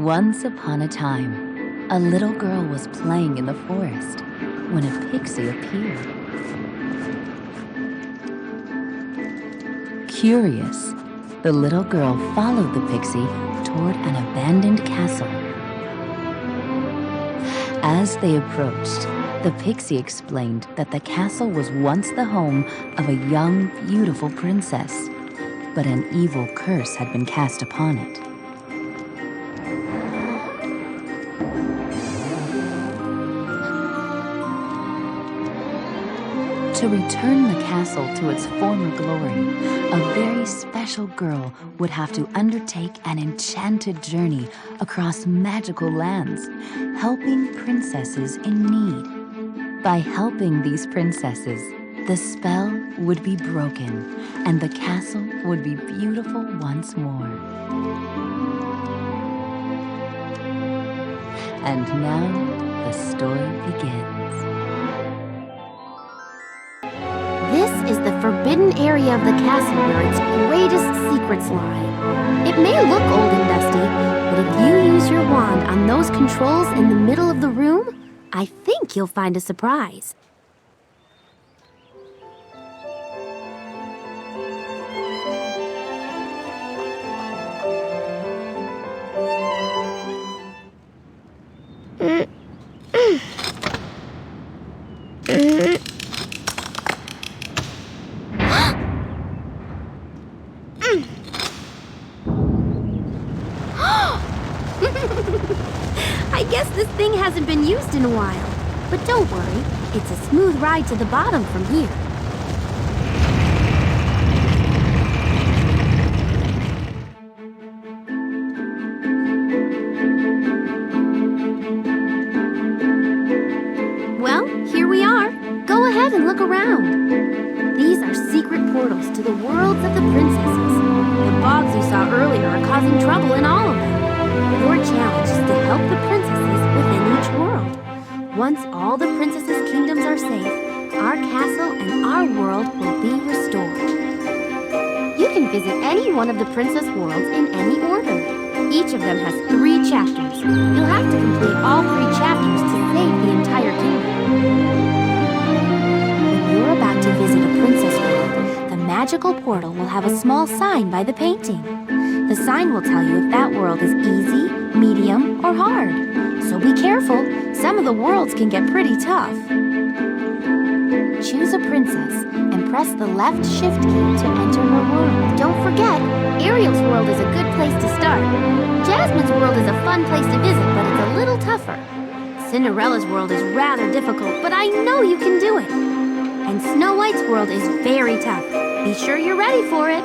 Once upon a time, a little girl was playing in the forest when a pixie appeared. Curious, the little girl followed the pixie toward an abandoned castle. As they approached, the pixie explained that the castle was once the home of a young, beautiful princess, but an evil curse had been cast upon it. To return the castle to its former glory, a very special girl would have to undertake an enchanted journey across magical lands, helping princesses in need. By helping these princesses, the spell would be broken and the castle would be beautiful once more. And now the story begins. This is the forbidden area of the castle where its greatest secrets lie. It may look old and dusty, but if you use your wand on those controls in the middle of the room, I think you'll find a surprise. I guess this thing hasn't been used in a while. But don't worry, it's a smooth ride to the bottom from here. Well, here we are. Go ahead and look around. These are secret portals to the worlds of the princesses. The bogs you saw earlier are causing trouble in all of them. Your challenge is to help the princesses within each world. Once all the princesses' kingdoms are safe, our castle and our world will be restored. You can visit any one of the princess worlds in any order. Each of them has 3 chapters. You'll have to complete all 3 chapters to save the entire kingdom. When you're about to visit a princess world, the magical portal will have a small sign by the painting. The sign will tell you if that world is easy, medium, or hard. So be careful, some of the worlds can get pretty tough. Choose a princess and press the left shift key to enter her world. Don't forget, Ariel's world is a good place to start. Jasmine's world is a fun place to visit, but it's a little tougher. Cinderella's world is rather difficult, but I know you can do it. And Snow White's world is very tough. Be sure you're ready for it.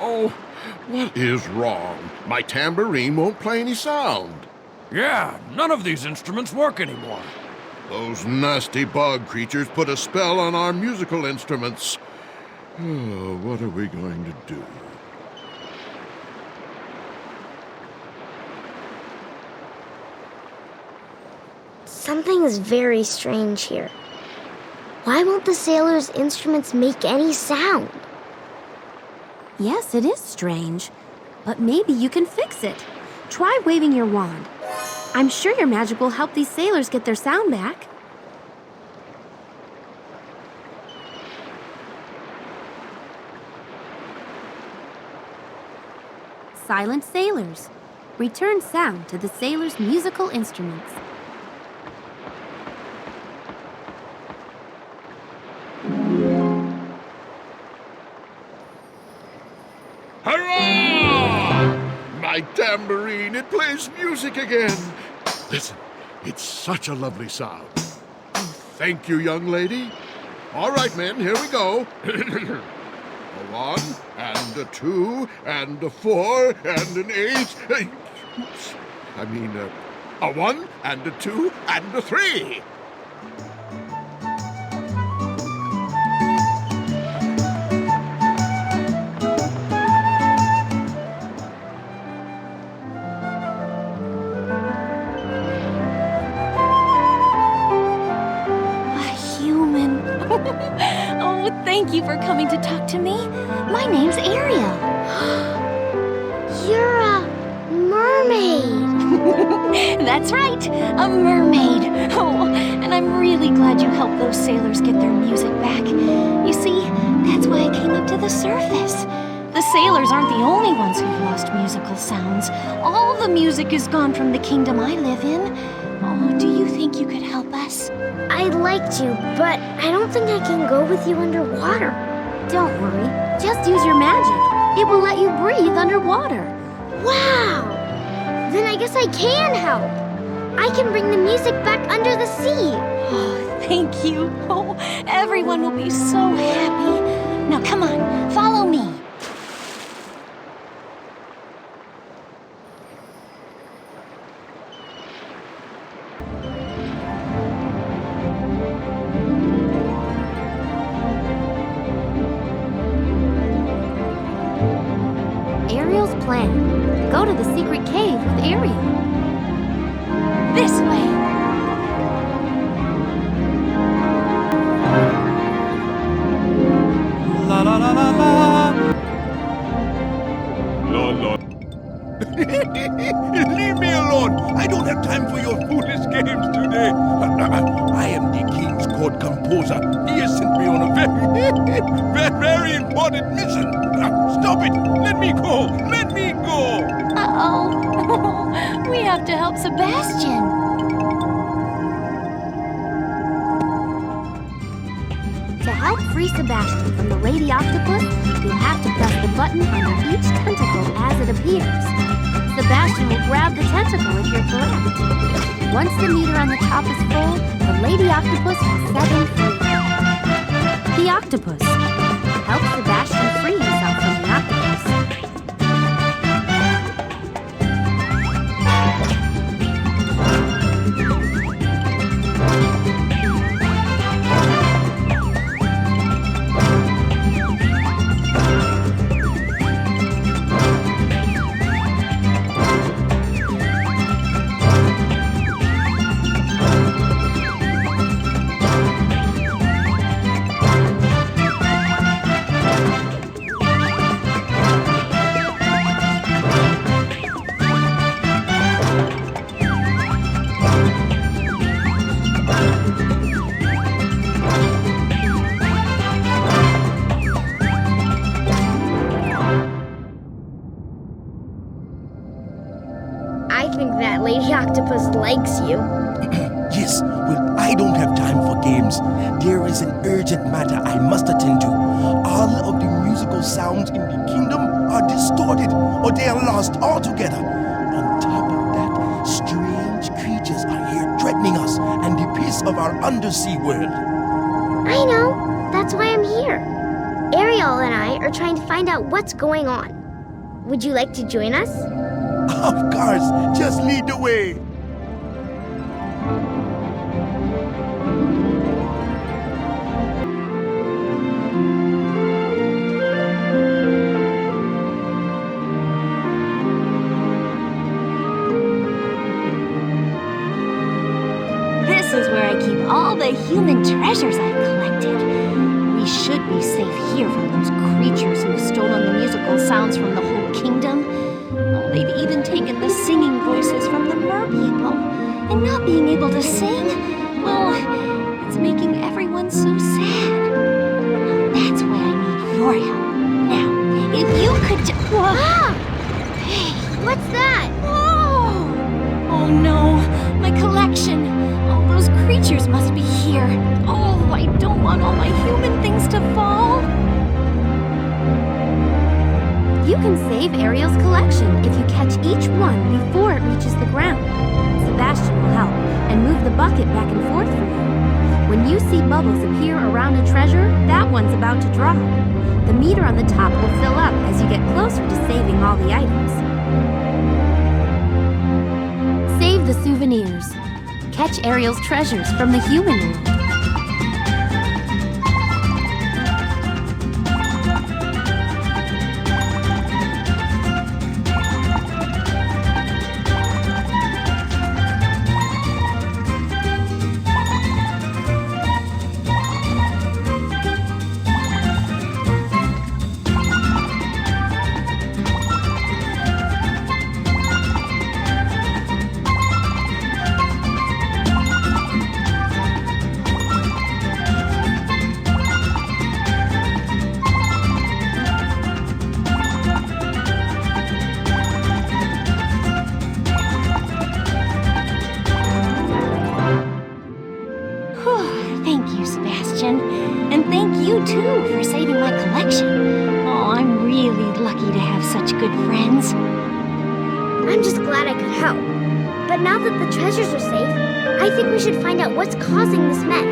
Oh, what is wrong? My tambourine won't play any sound. Yeah, none of these instruments work anymore. Those nasty bog creatures put a spell on our musical instruments. Oh, what are we going to do? Something is very strange here. Why won't the sailors' instruments make any sound? Yes, it is strange, but maybe you can fix it. Try waving your wand. I'm sure your magic will help these sailors get their sound back. Silent sailors. Return sound to the sailors' musical instruments. Hurrah! My tambourine, it plays music again. Listen, it's such a lovely sound. Thank you, young lady. All right, men, here we go. A 1, and a 2, and a 4, and an 8. Oops. I mean, a 1, and a 2, and a 3. That's right, a mermaid. Oh, and I'm really glad you helped those sailors get their music back. You see, that's why I came up to the surface. The sailors aren't the only ones who've lost musical sounds. All the music is gone from the kingdom I live in. Oh, do you think you could help us? I'd like to, but I don't think I can go with you underwater. Don't worry. Just use your magic. It will let you breathe underwater. Wow! Then I guess I can help. I can bring the music back under the sea. Oh, thank you. Oh, everyone will be so happy. Now, come on, follow me. Ariel's plan. Go to the secret cave with Ariel. This way. La la la la la. La. Leave me alone. I don't have time for your foolish games today. I am the king's court composer. He has sent me on a very important mission. Stop it. Let me go. Let me go. Uh-oh. We have to help Sebastian. To help free Sebastian from the Lady Octopus, you'll have to press the button under each tentacle as it appears. Sebastian will grab the tentacle if you're correct. Once the meter on the top is full, the Lady Octopus will set him free. The octopus. Help Sebastian free himself from the octopus. I think that Lady Octopus likes you. Yes, well, I don't have time for games. There is an urgent matter I must attend to. All of the musical sounds in the kingdom are distorted, or they are lost altogether. On top of that, strange creatures are here threatening us and the peace of our undersea world. I know. That's why I'm here. Ariel and I are trying to find out what's going on. Would you like to join us? Of course, just lead the way. This is where I keep all the human treasures I've collected. We should be safe here from those creatures who've stolen the musical sounds from the whole kingdom. Oh, they've even taken the singing voices from the merpeople. And not being able to sing, well, it's making everyone so sad. That's why I need your help. Now, if you could Ah! Hey, what's that? Oh no, my collection. Oh, those creatures must be here. Oh, I don't want all my human things to fall. You can save Ariel's collection if you catch each one before it reaches the ground. Sebastian will help and move the bucket back and forth for you. When you see bubbles appear around a treasure, that one's about to drop. The meter on the top will fill up as you get closer to saving all the items. Save the souvenirs. Catch Ariel's treasures from the human world. such good friends. I'm just glad I could help. But now that the treasures are safe, I think we should find out what's causing this mess.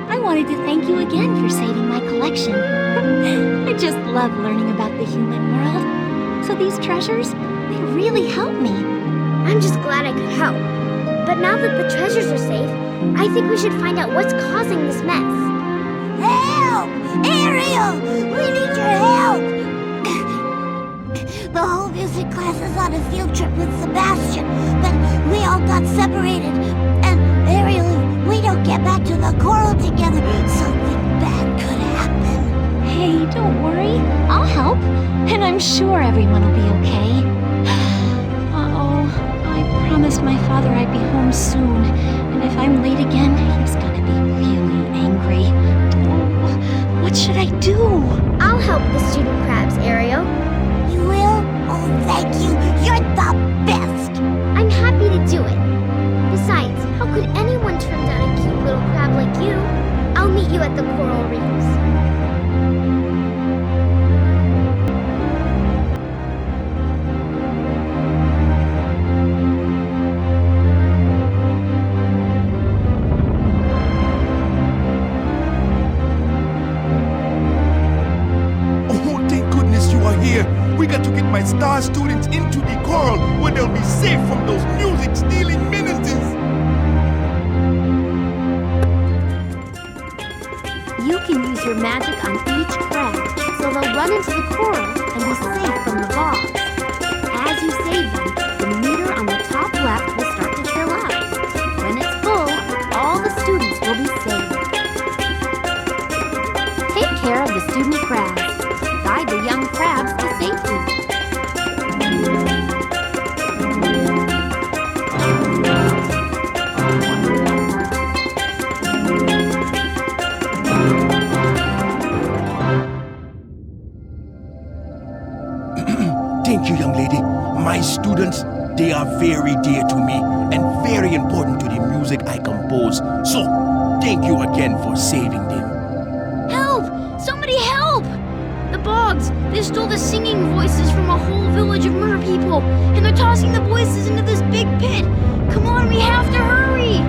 I wanted to thank you again for saving my collection. I just love learning about the human world. So these treasures, they really help me. I'm just glad I could help. But now that the treasures are safe, I think we should find out what's causing this mess. Help! Ariel! We need your help! The whole music class is on a field trip with Sebastian, but we all got separated. And Ariel, if we don't get back to the coral together, something bad could happen. Hey, don't worry. I'll help. And I'm sure everyone will be okay. Uh-oh. I promised my father I'd be home soon. And if I'm late again, he's gonna be really angry. Oh, what should I do? I'll help the student crabs, Ariel. You will? Oh, thank you. You're the best. I'm happy to do it. Besides, how could anyone turn down a cute little crab like you? I'll meet you at the coral reefs. Oh, thank goodness you are here. We got to get my star students into the coral where they'll be safe from those music-stealing menaces. You can use your magic on each crab, so they'll run into the coral and be safe from the bogs. As you save them, the meter on the top left will start to fill up. When it's full, all the students will be saved. Take care of the student crabs. Guide the young crabs to safety. Thank you, young lady. My students, they are very dear to me and very important to the music I compose. So, thank you again for saving them. Help! Somebody help! The bogs, they stole the singing voices from a whole village of mer people, and they're tossing the voices into this big pit. Come on, we have to hurry!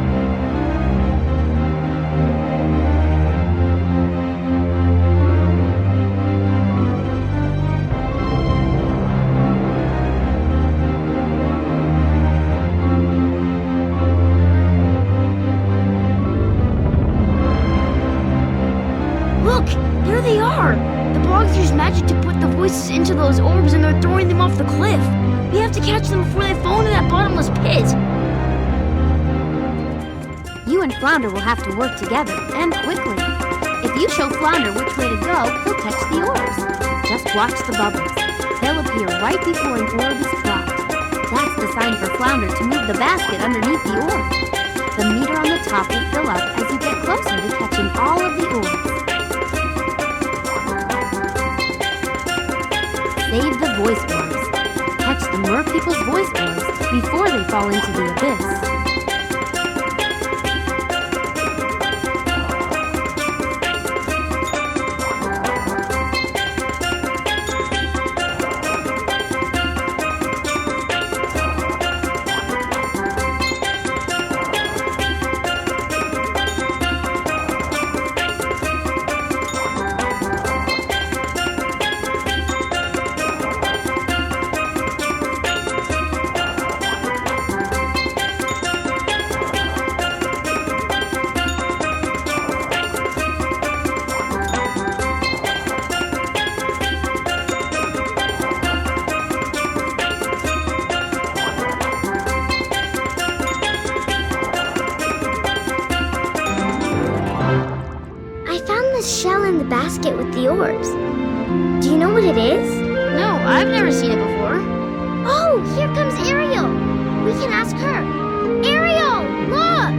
Look, there they are! The bogs use magic to put the voices into those orbs and they're throwing them off the cliff. We have to catch them before they fall into that bottomless pit. You and Flounder will have to work together, and quickly. If you show Flounder which way to go, he'll catch the orbs. Just watch the bubbles. They'll appear right before an orb is dropped. That's the sign for Flounder to move the basket underneath the orb. The meter on the top will fill up as you get closer to catching all of the orbs. Save the voice orbs. Catch the mer people's voice orbs before they fall into the abyss. Shell in the basket with the orbs. Do you know what it is? No, I've never seen it before. Oh, here comes Ariel. We can ask her. Ariel, look!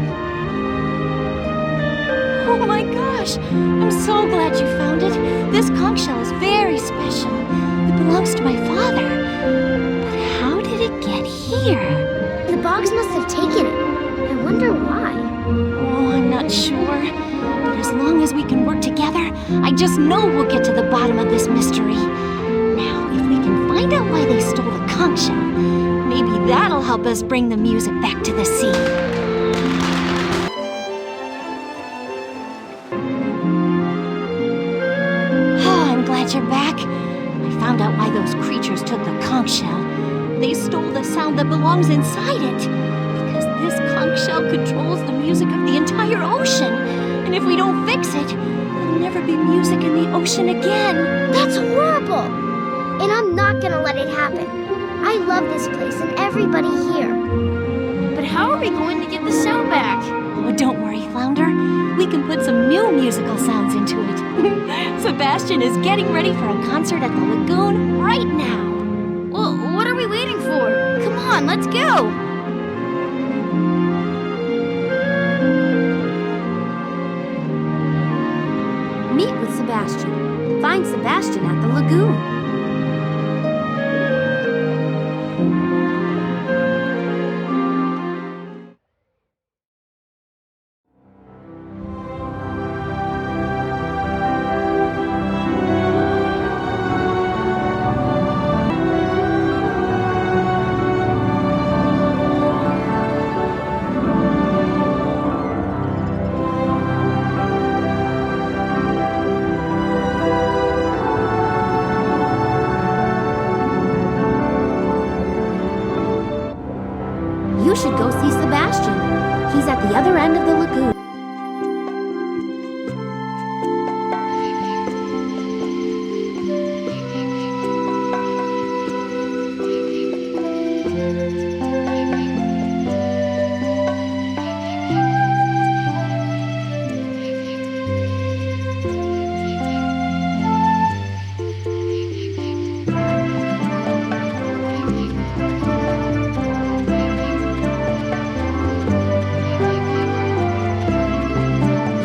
Oh my gosh! I'm so glad you found it. This conch shell is very special. It belongs to my father. But how did it get here? The bogs must have taken it. I wonder why. Oh, I'm not sure. As long as we can work together, I just know we'll get to the bottom of this mystery. Now, if we can find out why they stole the conch shell, maybe that'll help us bring the music back to the sea. Oh, I'm glad you're back. I found out why those creatures took the conch shell. They stole the sound that belongs inside it. Because this conch shell controls the music of the entire ocean. And if we don't fix it, there'll never be music in the ocean again. That's horrible! And I'm not gonna let it happen. I love this place and everybody here. But how are we going to get the sound back? Oh, don't worry, Flounder. We can put some new musical sounds into it. Sebastian is getting ready for a concert at the lagoon right now. Well, what are we waiting for? Come on, let's go! Meet with Sebastian. Find Sebastian at the lagoon. You should go see Sebastian. He's at the other end of the lagoon.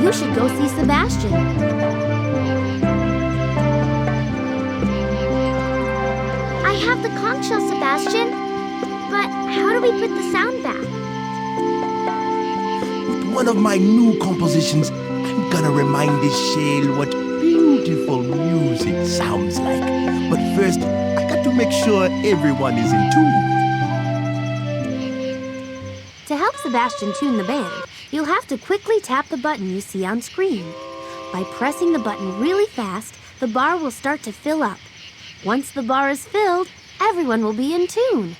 You should go see Sebastian. I have the conch shell, Sebastian. But how do we put the sound back? With one of my new compositions, I'm gonna remind this shell what beautiful music sounds like. But first, I got to make sure everyone is in tune. To help Sebastian tune the band, you'll have to quickly tap the button you see on screen. By pressing the button really fast, the bar will start to fill up. Once the bar is filled, everyone will be in tune.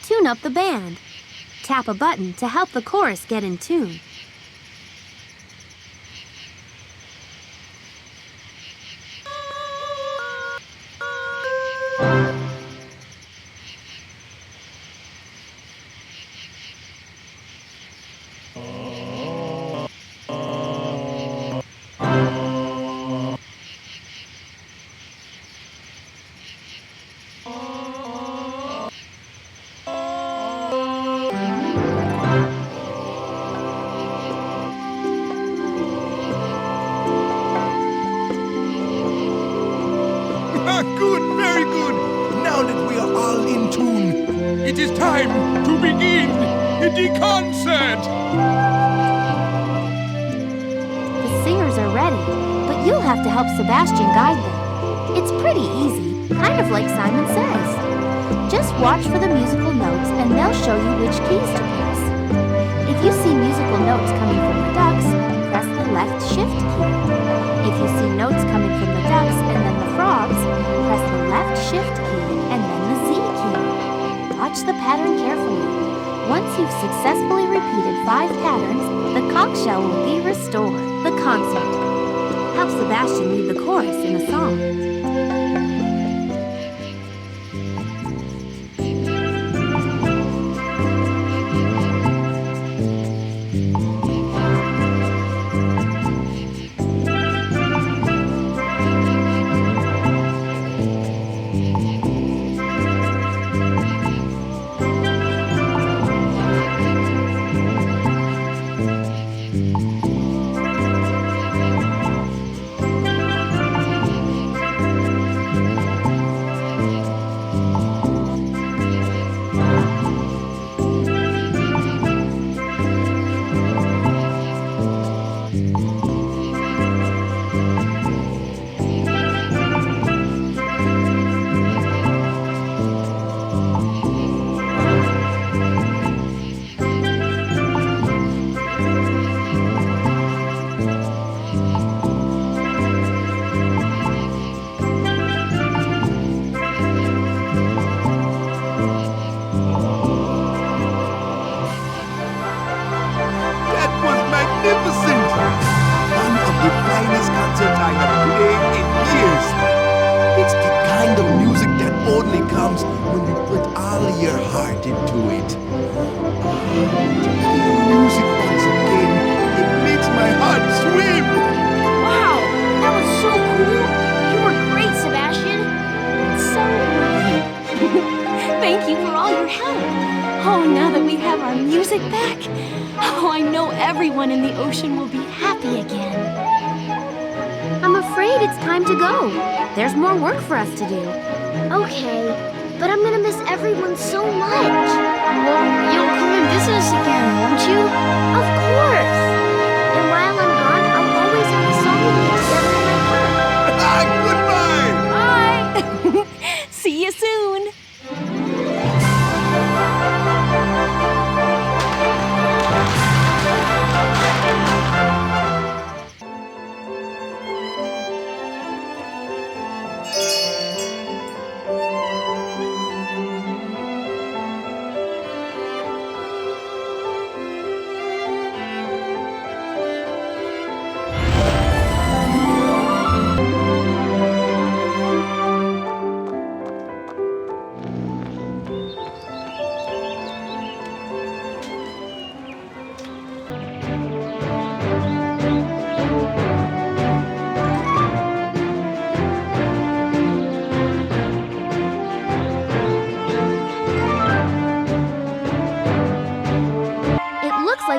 Tune up the band. Tap a button to help the chorus get in tune. Good, very good. Now that we are all in tune, it is time to begin the concert. The singers are ready, but you'll have to help Sebastian guide them. It's pretty easy, kind of like Simon Says. Just watch for the musical notes and they'll show you which keys to press. If you see musical notes coming from the ducks, press the left shift key. If you see notes coming from the ducks and then the frogs, press the left shift key and then the Z key. Watch the pattern carefully. Once you've successfully repeated 5 patterns, the conch shell will be restored. The concert. Help Sebastian lead the chorus in a song. magnificent! One of the finest concerts I have played in years. It's the kind of music that only comes when you put all your heart into it. Music once again, it makes my heart swim. Wow, that was so cool. You were great, Sebastian. So thank you for all your help. Oh, now that we have our music back, oh, I know everyone in the ocean will be happy again. I'm afraid it's time to go. There's more work for us to do. Okay, but I'm gonna miss everyone so much. Well, you'll come and visit us again, won't you? Of course. And while I'm gone, I'll always have the song we made together in my heart. Goodbye! Bye! See you soon!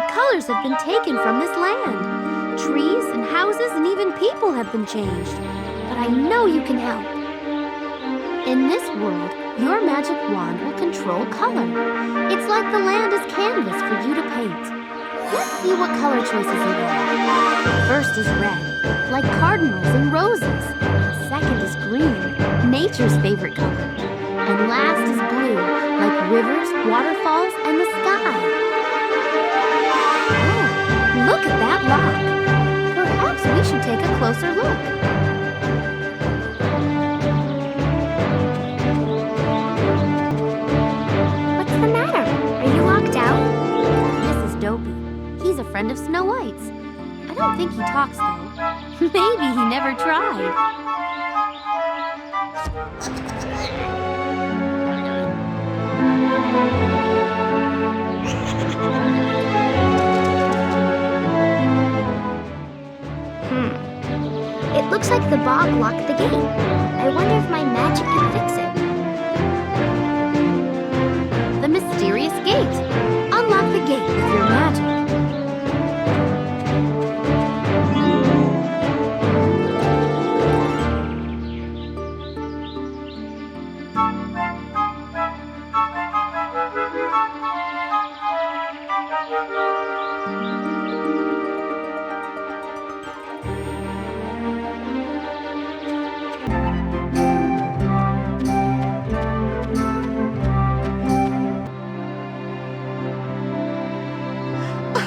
Colors have been taken from this land. Trees and houses and even people have been changed. But I know you can help. In this world, your magic wand will control color. It's like the land is canvas for you to paint. Let's see what color choices you have. First is red, like cardinals and roses. Second is green, nature's favorite color. And last is blue, like rivers, waterfalls, and the sky. Look at that rock. Perhaps we should take a closer look. What's the matter? Are you locked out? This is Dopey. He's a friend of Snow White's. I don't think he talks, though. Maybe he never tried. It looks like the bog locked the gate. I wonder if my magic can fix it. The mysterious gate. Unlock the gate with your magic.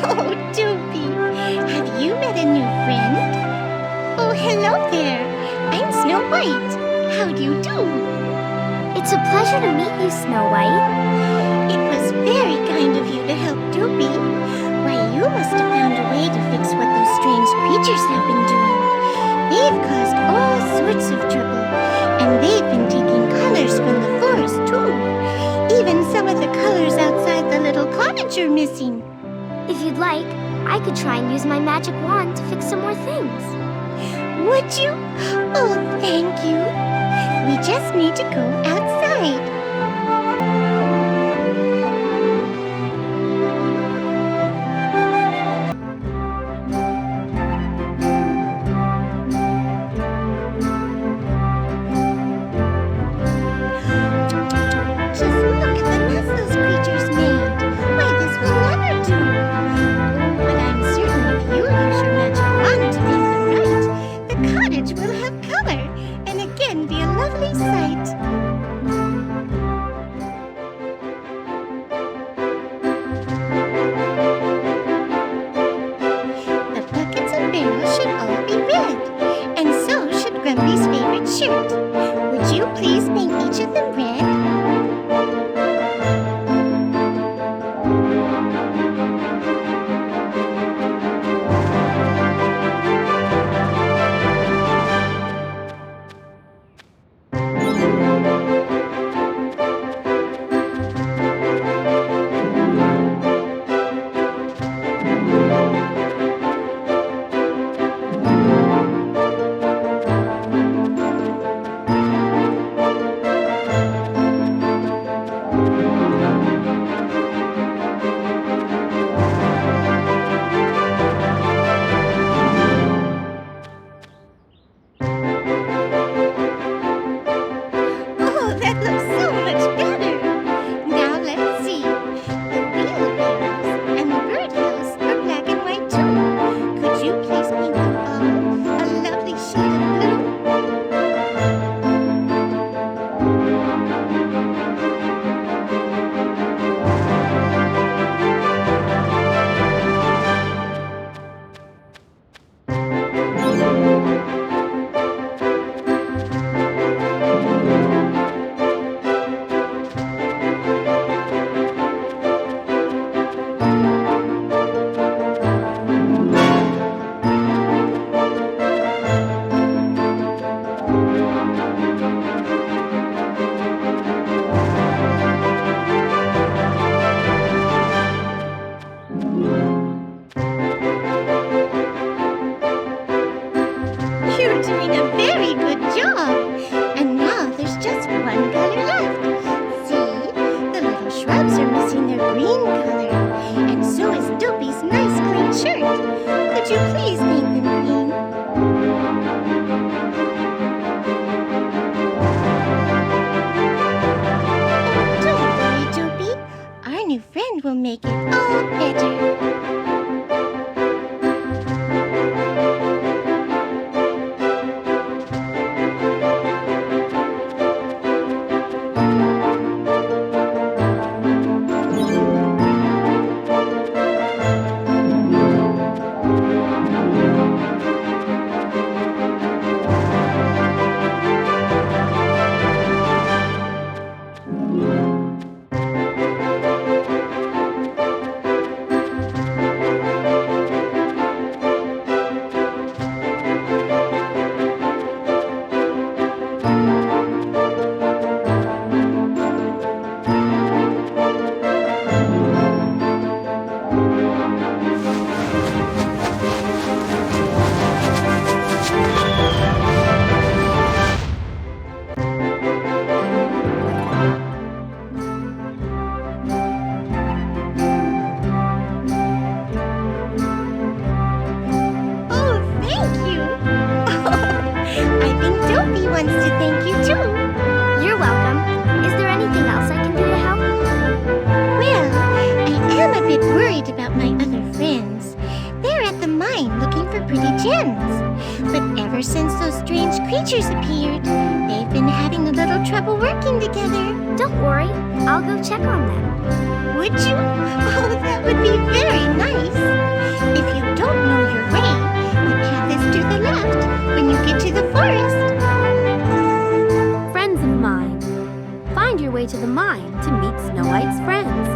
Oh, Dopey, have you met a new friend? Oh, hello there. I'm Snow White. How do you do? It's a pleasure to meet you, Snow White. It was very kind of you to help Dopey. Why, you must have found a way to fix what those strange creatures have been doing. They've caused all sorts of trouble, and they've been taking colors from the forest, too. Even some of the colors outside the little cottage are missing. If you'd like, I could try and use my magic wand to fix some more things. Would you? Oh, thank you. We just need to go outside. Just look at the mess those creatures made. Why, this will never do. But I'm certain if you use your magic wand to make them right, the cottage will have color and again be a lovely sight. The buckets and barrels should all be red, and so should Grumpy's favorite shirt. Would you please paint each of them red? Would you please paint them green? Don't worry, Dopey. Our new friend will make it all better. Since those strange creatures appeared, they've been having a little trouble working together. Don't worry, I'll go check on them. Would you? Oh, that would be very nice. If you don't know your way, the path is to the left when you get to the forest. Friends of mine, find your way to the mine to meet Snow White's friends.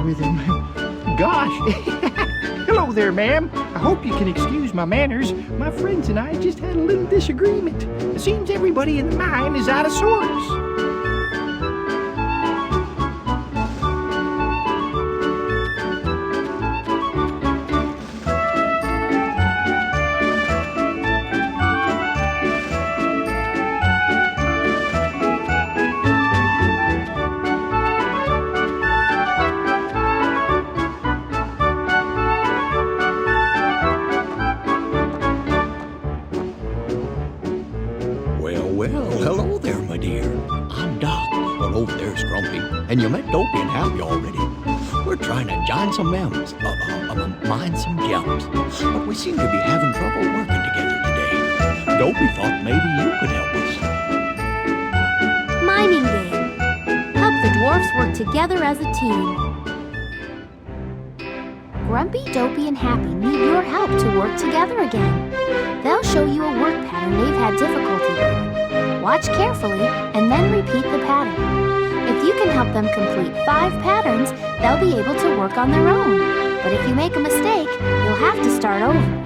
With him. Gosh! Hello there, ma'am. I hope you can excuse my manners. My friends and I just had a little disagreement. It seems everybody in the mine is out of sorts. Well, hello there, my dear. I'm Doc. Well, over there's Grumpy. And you met Dopey and Happy already. We're trying to join some gems, mine some gems. But we seem to be having trouble working together today. Dopey thought maybe you could help us. Mining game. Help the dwarfs work together as a team. Grumpy, Dopey, and Happy need your help to work together again. They'll show you a work pattern they've had difficulty with. Watch carefully and then repeat the pattern. If you can help them complete 5 patterns, they'll be able to work on their own. But if you make a mistake, you'll have to start over.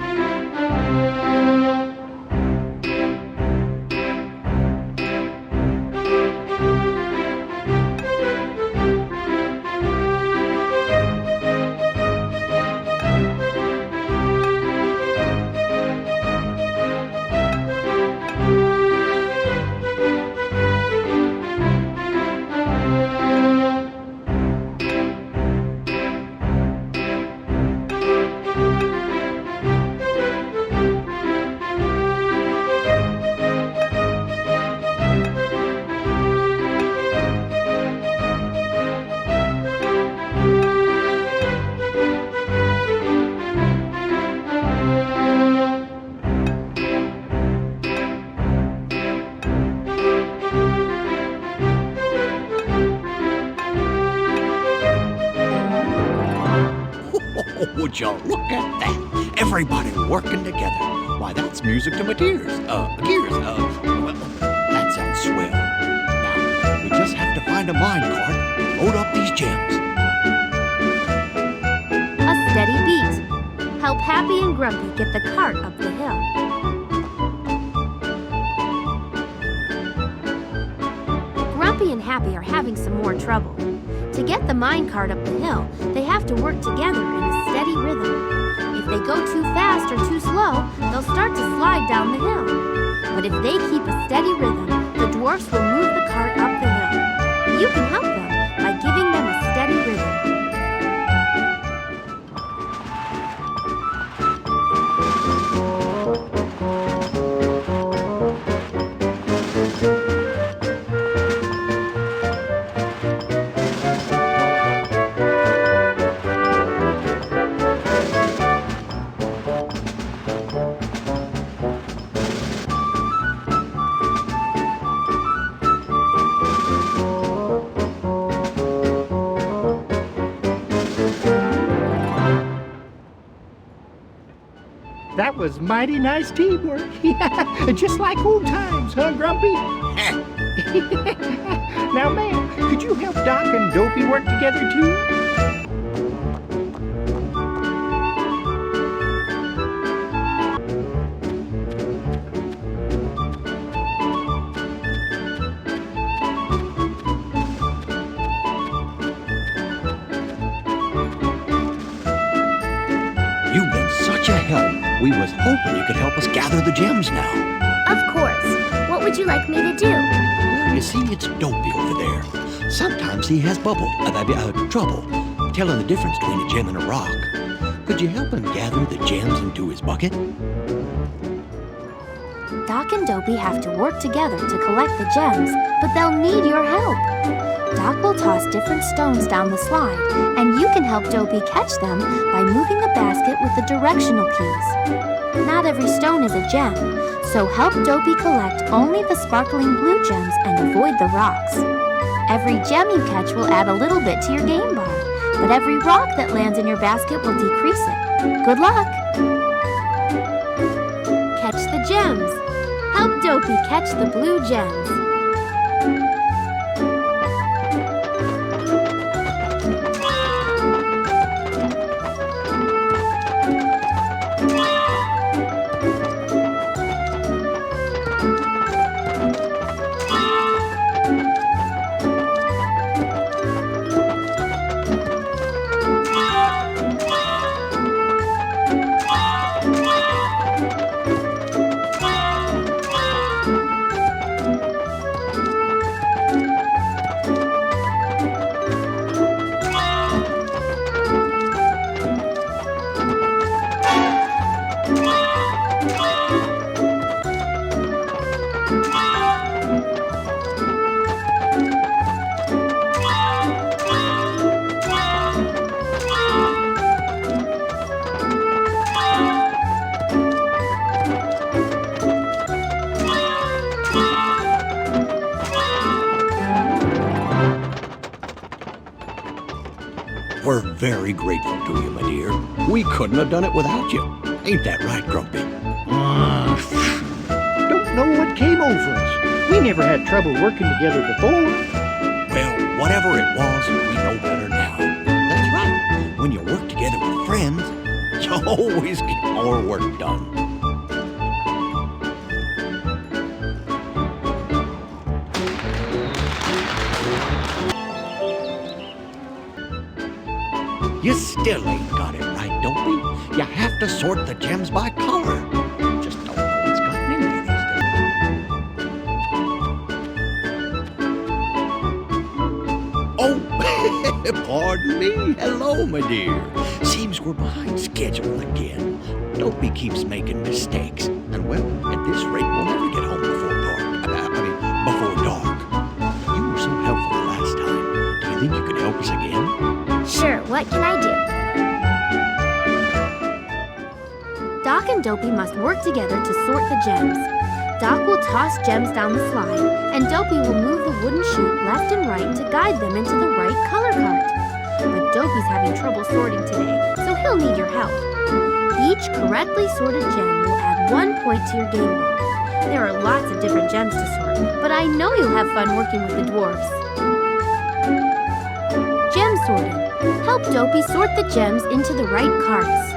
would you look at that? Everybody working together. Why, that's music to my ears. Gears. Well, that sounds swell. Now, we just have to find a minecart, load up these gems. A steady beat. Help Happy and Grumpy get the cart up the hill. Grumpy and Happy are having some more trouble. To get the minecart up the hill, they have to work together in a steady rhythm. If they go too fast or too slow, they'll start to slide down the hill. But if they keep a steady rhythm, the dwarfs will move the cart up the hill. You can help them by giving them a steady rhythm. That was mighty nice teamwork. Yeah, just like old times, huh, Grumpy? Now, ma'am, could you help Doc and Dopey work together, too? You've been such a help. We was hoping you could help us gather the gems now. Of course. What would you like me to do? Well, you see, it's Dopey over there. Sometimes he has trouble telling the difference between a gem and a rock. Could you help him gather the gems into his bucket? Doc and Dopey have to work together to collect the gems, but they'll need your help. Doc will toss different stones down the slide, and you can help Dopey catch them by moving the basket with the directional keys. Not every stone is a gem, so help Dopey collect only the sparkling blue gems and avoid the rocks. Every gem you catch will add a little bit to your game bar, but every rock that lands in your basket will decrease it. Good luck! Catch the gems. Help Dopey catch the blue gems. We're very grateful to you, my dear. We couldn't have done it without you. Ain't that right, Grumpy? Don't know what came over us. We never had trouble working together before. Well, whatever it was, we know better now. That's right. When you work together with friends, you always get more work done. You still ain't got it right, Dopey. You have to sort the gems by color. Just don't know what's gotten into you these days. Oh, pardon me. Hello, my dear. Seems we're behind schedule again. Dopey keeps making mistakes. And well, at this rate, we'll never get home before dark. You were so helpful the last time. Do you think you could help us again? Sure, what can I do? Doc and Dopey must work together to sort the gems. Doc will toss gems down the slide, and Dopey will move the wooden chute left and right to guide them into the right color cart. But Dopey's having trouble sorting today, so he'll still need your help. Each correctly sorted gem will add 1 point to your game bar. There are lots of different gems to sort, but I know you'll have fun working with the dwarves. Gem sorting. Help Dopey sort the gems into the right carts.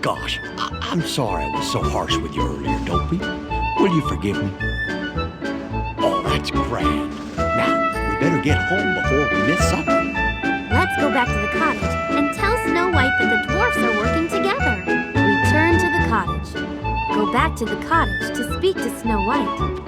Gosh, I'm sorry I was so harsh with you earlier, Dopey. Will you forgive me? Oh, that's grand. Now, we better get home before we miss supper. Let's go back to the cottage and tell Snow White that the dwarfs are working together. Return to the cottage. Go back to the cottage to speak to Snow White.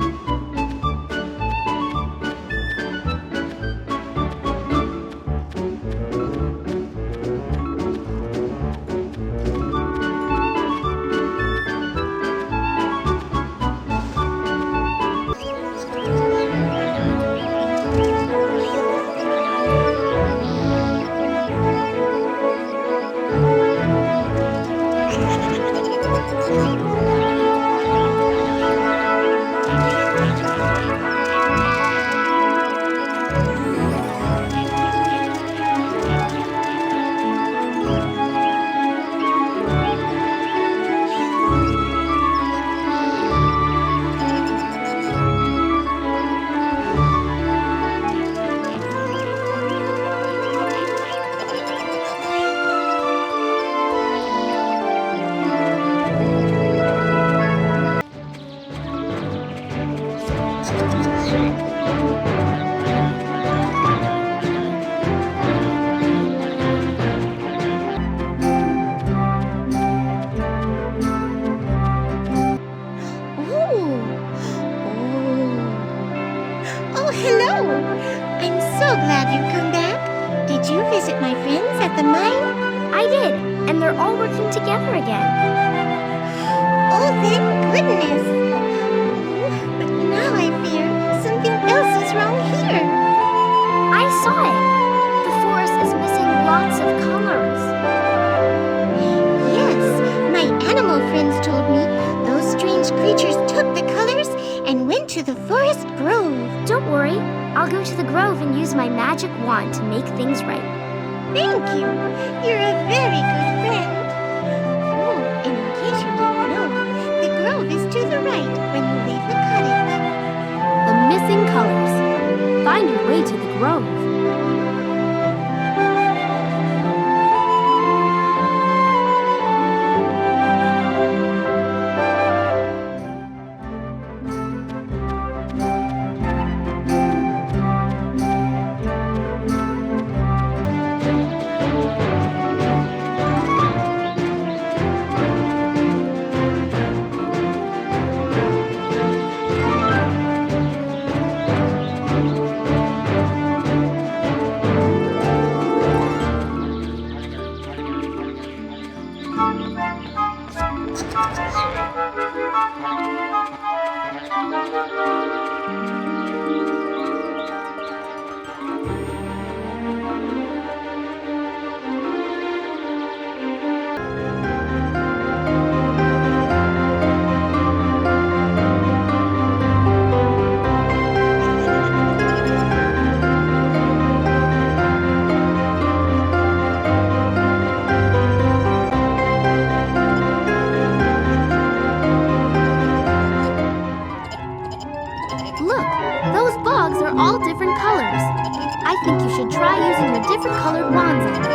different colored wands on it.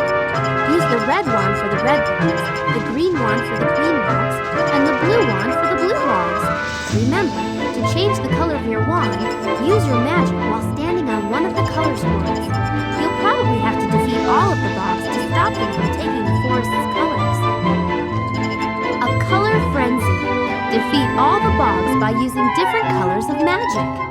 Use the red wand for the red logs, the green wand for the green logs, and the blue wand for the blue logs. Remember, to change the color of your wand, use your magic while standing on one of the color swords. You'll probably have to defeat all of the bogs to stop them from taking the forest's colors. A color frenzy. Defeat all the bogs by using different colors of magic.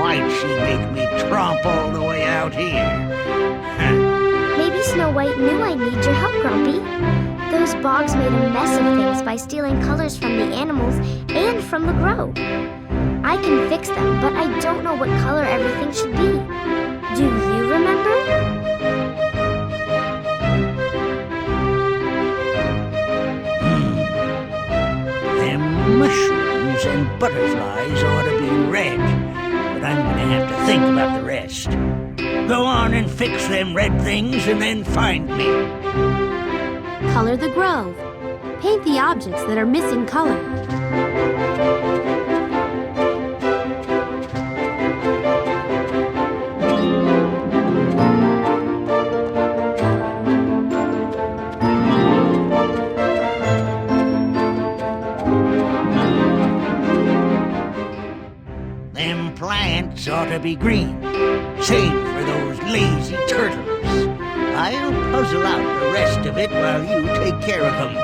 Why'd she make me tromp all the way out here? Maybe Snow White knew I'd need your help, Grumpy. Those bogs made a mess of things by stealing colors from the animals and from the grove. I can fix them, but I don't know what color everything should be. Do you remember? Them mushrooms and butterflies ought to be red, but I'm gonna have to think about the rest. Go on and fix them red things and then find me. Color the grove. Paint the objects that are missing color. Them plants ought to be green. Same for those lazy turtles. I'll puzzle out the rest of it while you take care of them.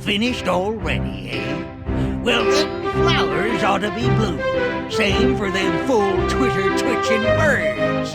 Finished already, eh? Well, them flowers ought to be blue. Same for them full twitter-twitching birds.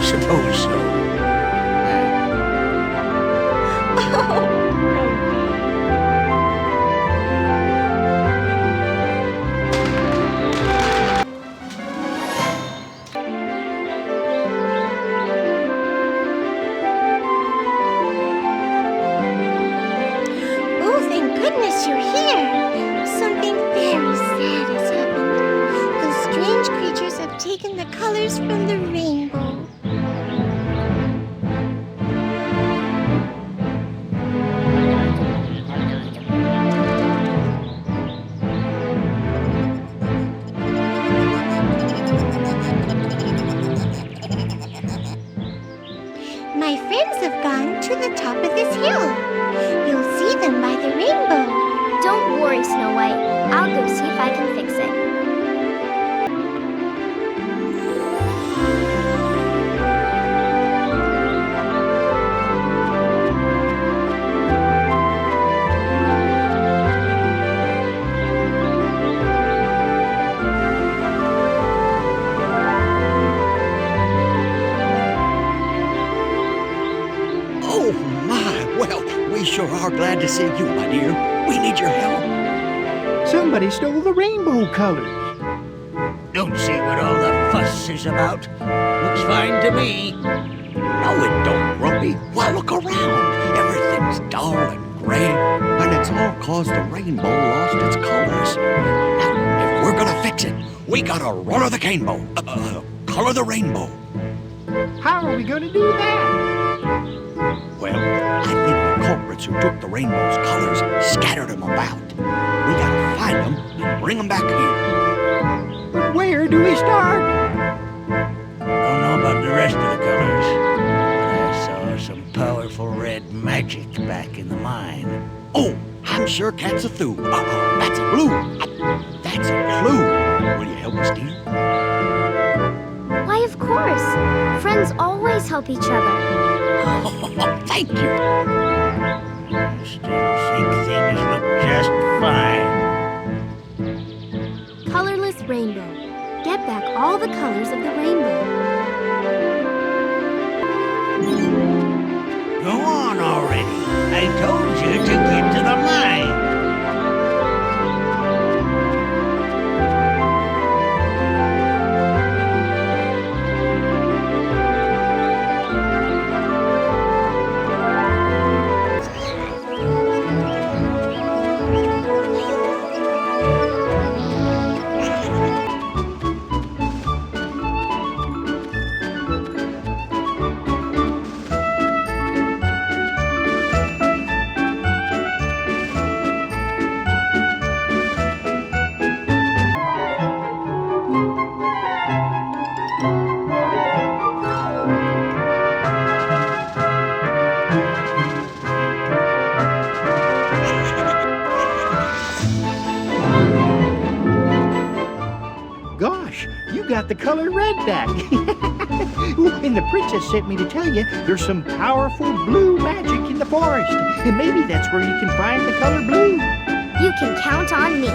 Suppose so. Oh, thank goodness you're here. Something very sad has happened. Those strange creatures have taken the colors from the rainbow. are glad to see you, my dear. We need your help. Somebody stole the rainbow colors. Don't see what all the fuss is about. Looks fine to me. No, it don't, Grumpy. Why, look around. Everything's dull and gray, and it's all 'cause the rainbow lost its colors. Now, if we're gonna fix it, we gotta run the rainbow. Color the rainbow. How are we going to do that? Well, I think the culprits who took the rainbow's colors scattered them about. We gotta find them and bring them back here. But where do we start? Don't know about the rest of the colors, but I saw some powerful red magic back in the mine. Oh, I'm sure Cat's a thoo. That's a blue. That's a clue. Will you help us, dear? Why, of course. Friends always help each other. Thank you. I still think things look just fine. Colorless rainbow. Get back all the colors of the rainbow. Go on already. I told you to get to the mine. Gosh, you got the color red back. And the princess sent me to tell you there's some powerful blue magic in the forest. And maybe that's where you can find the color blue. You can count on me.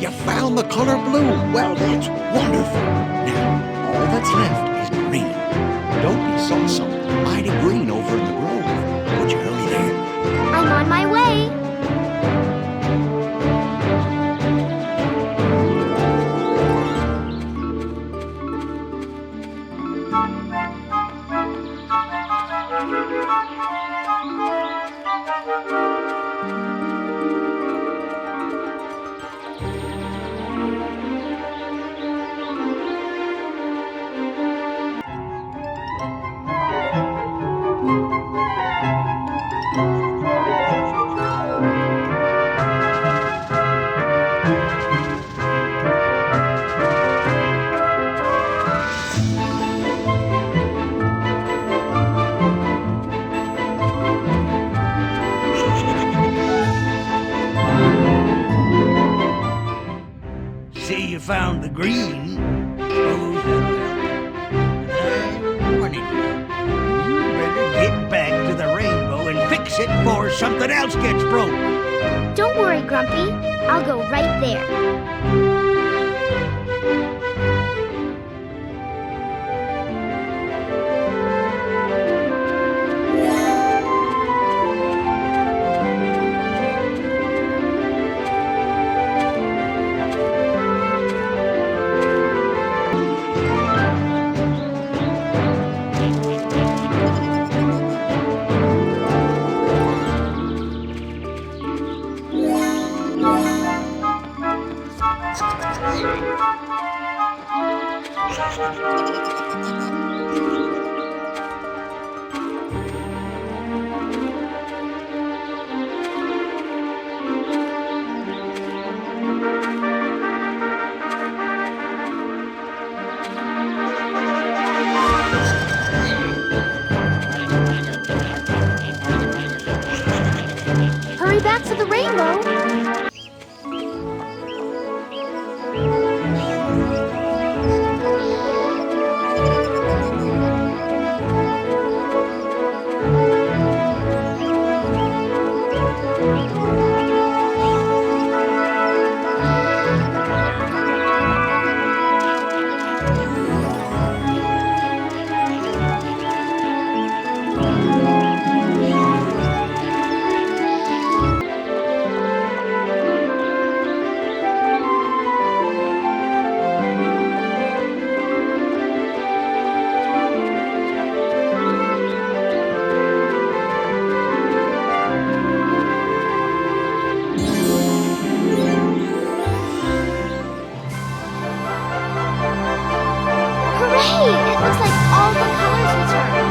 You found the color blue. Well, that's wonderful. Now, all that's left is green. Dopey saw something mighty green over in the grove. Would you hurry there? I'm on my way. See, you found the green. Suppose that'll help. I'm warning you. You better get back to the rainbow and fix it before something else gets broke. Don't worry, Grumpy. I'll go right there. Hurry back to the rainbow. Hooray! It looks like all the colors returned.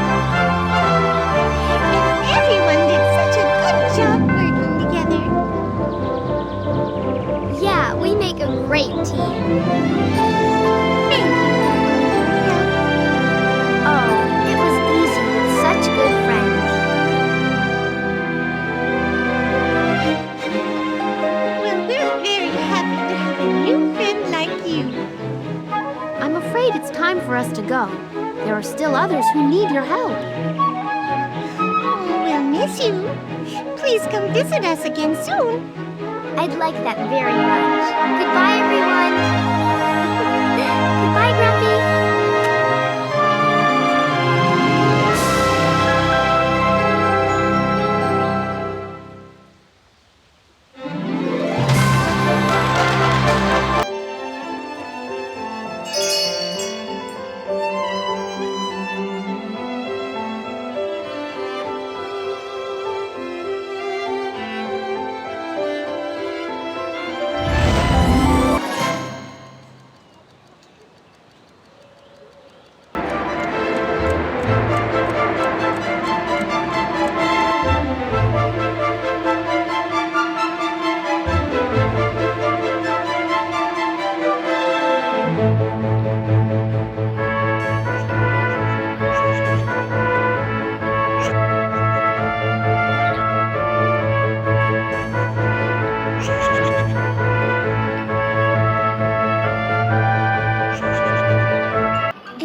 Everyone did such a good job working together. Yeah, we make a great team. Oh, it was easy with such good friends. Well, we're very happy to have a new friend like you. I'm afraid it's time for us to go. There are still others who need your help. Oh, we'll miss you. Please come visit us again soon. I'd like that very much. Goodbye, everyone. Goodbye, Grumpy.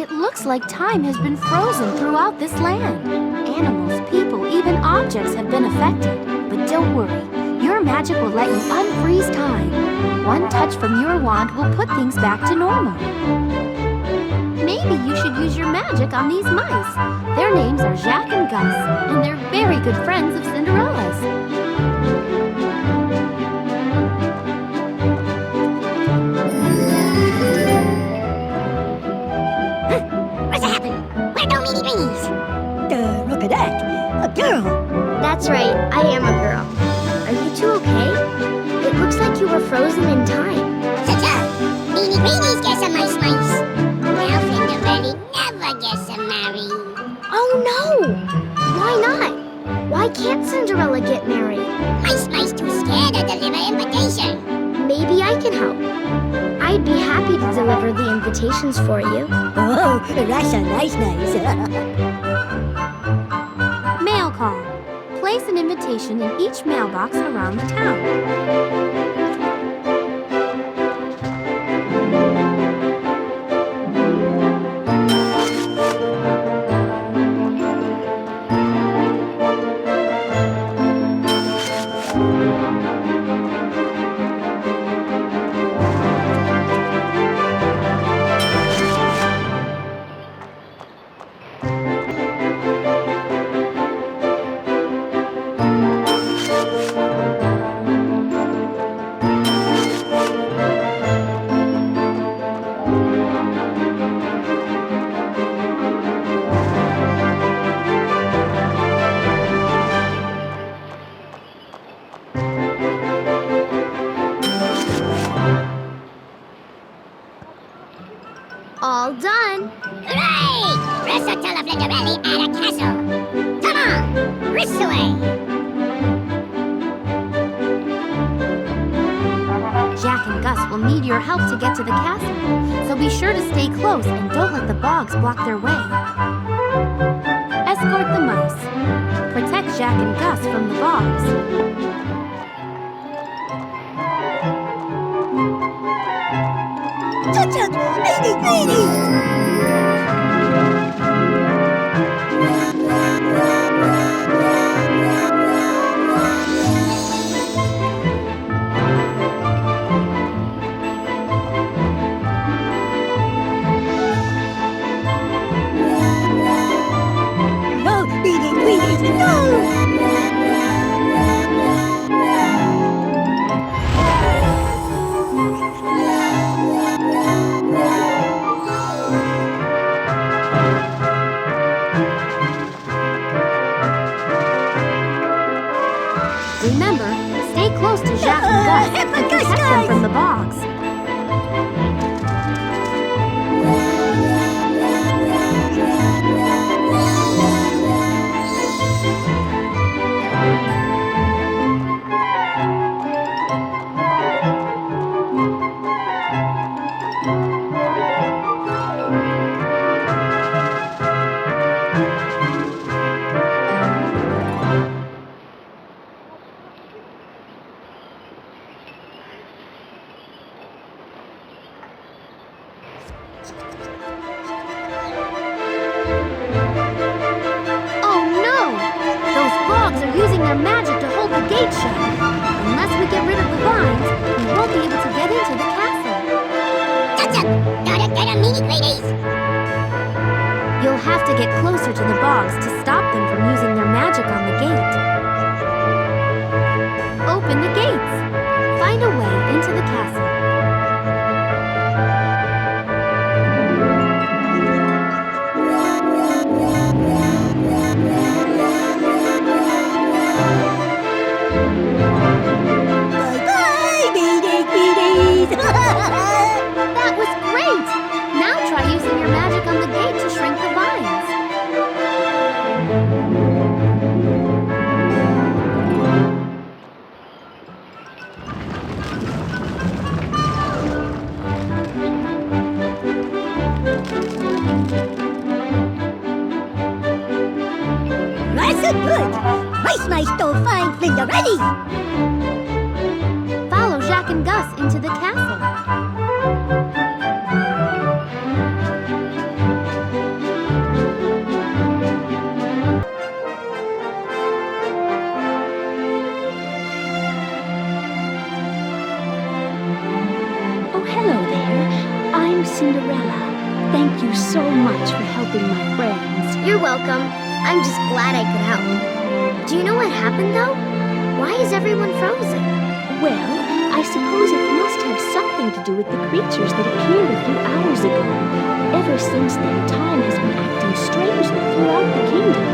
It looks like time has been frozen throughout this land. Animals, people, even objects have been affected. But don't worry, your magic will let you unfreeze time. One touch from your wand will put things back to normal. Maybe you should use your magic on these mice. Their names are Jacques and Gus, and they're very good friends of Cinderella's. What's happened? Where are Meanie Greenies? Look at that. A girl. That's right, I am a girl. Are you two okay? It looks like you were frozen in time. Ta-ta! Meanie Greenies gets a mice. Now Cinderella never gets a marry. Oh no! Why not? Why can't Cinderella get married? Mice too scared to deliver invitation. Maybe I can help. I'd be happy to deliver the invitations for you. Oh, that's a nice. Mail call. Place an invitation in each mailbox around the town. All done. Hooray! Resto Flinderelli at a castle. Come on, race away. Jack and Gus will need your help to get to the castle, so be sure to stay close and don't let the bogs block their way. Escort the mice. Protect Jack and Gus from the bogs. Tut-tut! Lady! No, Beanie, no! Remember, stay close to Jack and Gus and protect them from the bogs. Using their magic to hold the gate shut. Unless we get rid of the vines, we won't be able to get into the castle. Tut-tut! Gotta get 'em, meanie ladies! You'll have to get closer to the bogs to stop them from using their magic on the gate. Open the gates. Find a way into the castle. That was great! Now try using your magic on the gate to shrink the vines. That's so good! Mice don't find Flinderelli! Follow Jack and Gus into the castle. Oh, hello there. I'm Cinderella. Thank you so much for helping my friends. You're welcome. I'm just glad I could help. Do you know what happened, though? Why is everyone frozen? Well, I suppose it must have something to do with the creatures that appeared a few hours ago. Ever since then, time has been acting strangely throughout the kingdom.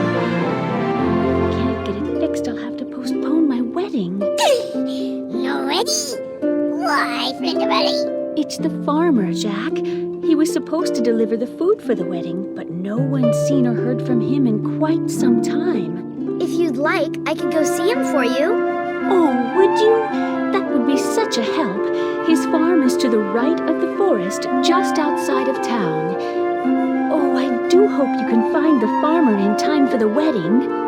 If I can't get it fixed, I'll have to postpone my wedding. No ready? Why, Flinderelli? It's the farmer, Jack. He was supposed to deliver the food for the wedding, but no one's seen or heard from him in quite some time. If you'd like, I could go see him for you. Oh, would you? That would be such a help. His farm is to the right of the forest, just outside of town. Oh, I do hope you can find the farmer in time for the wedding.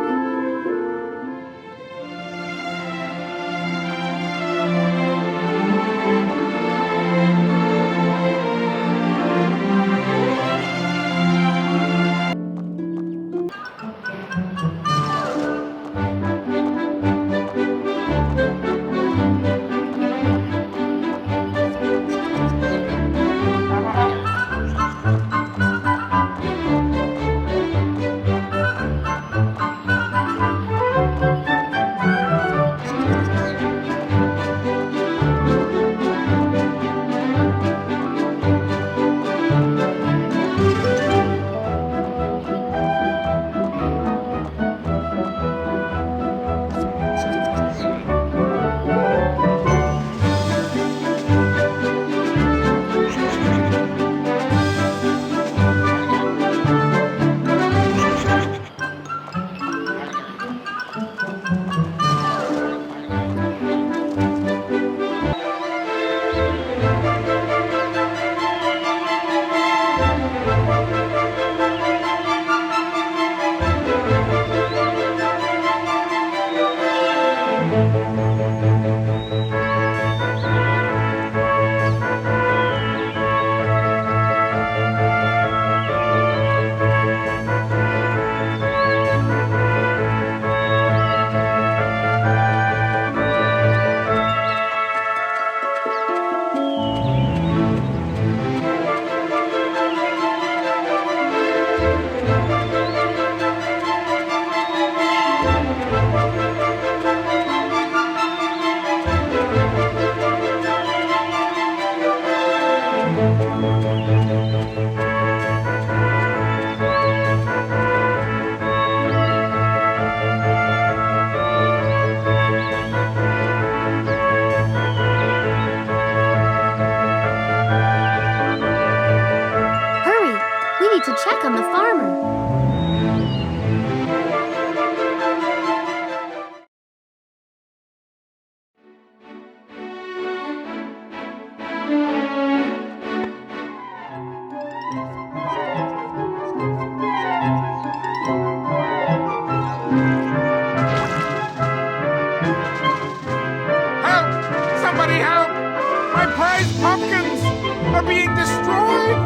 are being destroyed!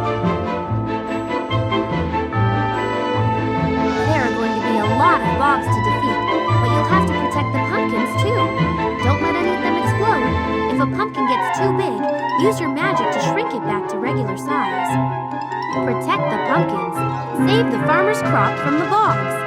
There are going to be a lot of bogs to defeat, but you'll have to protect the pumpkins too. Don't let any of them explode. If a pumpkin gets too big, use your magic to shrink it back to regular size. Protect the pumpkins. Save the farmer's crop from the bogs.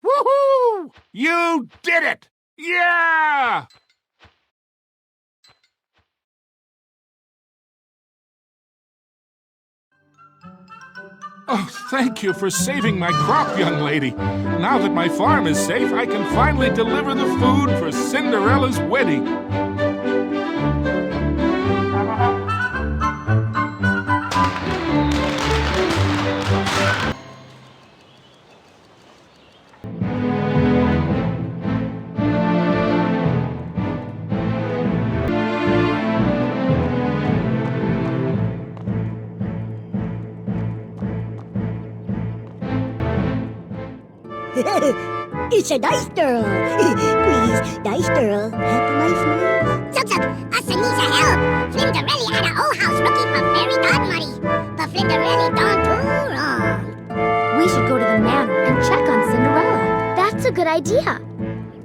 Woohoo! You did it! Yeah! Oh, thank you for saving my crop, young lady. Now that my farm is safe, I can finally deliver the food for Cinderella's wedding. It's a nice girl. Please, nice girl, have a nice life. Zug, us needs a help. Flinderelli at a old house looking for fairy godmoney. But Flinderelli done too wrong. We should go to the manor and check on Cinderella. That's a good idea.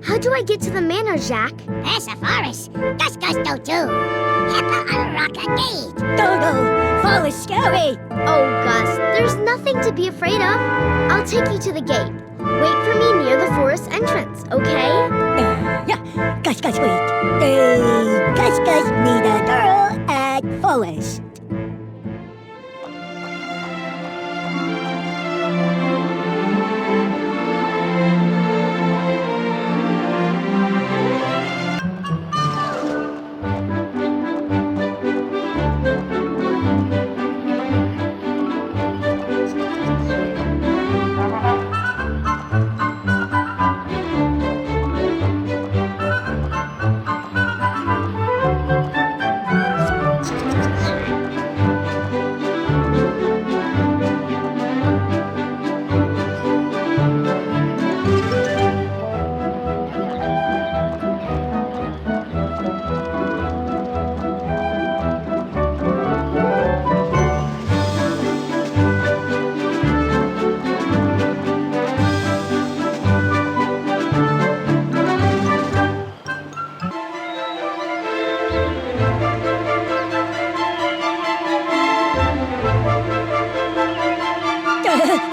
How do I get to the manor, Jack? Past the forest. Gus do too. Have to unlock a gate. Dodo, fall is scary. Oh, Gus, there's nothing to be afraid of. I'll take you to the gate. Wait for me near the forest entrance, okay? Yeah, Gus, wait. Gus, meet a girl at forest.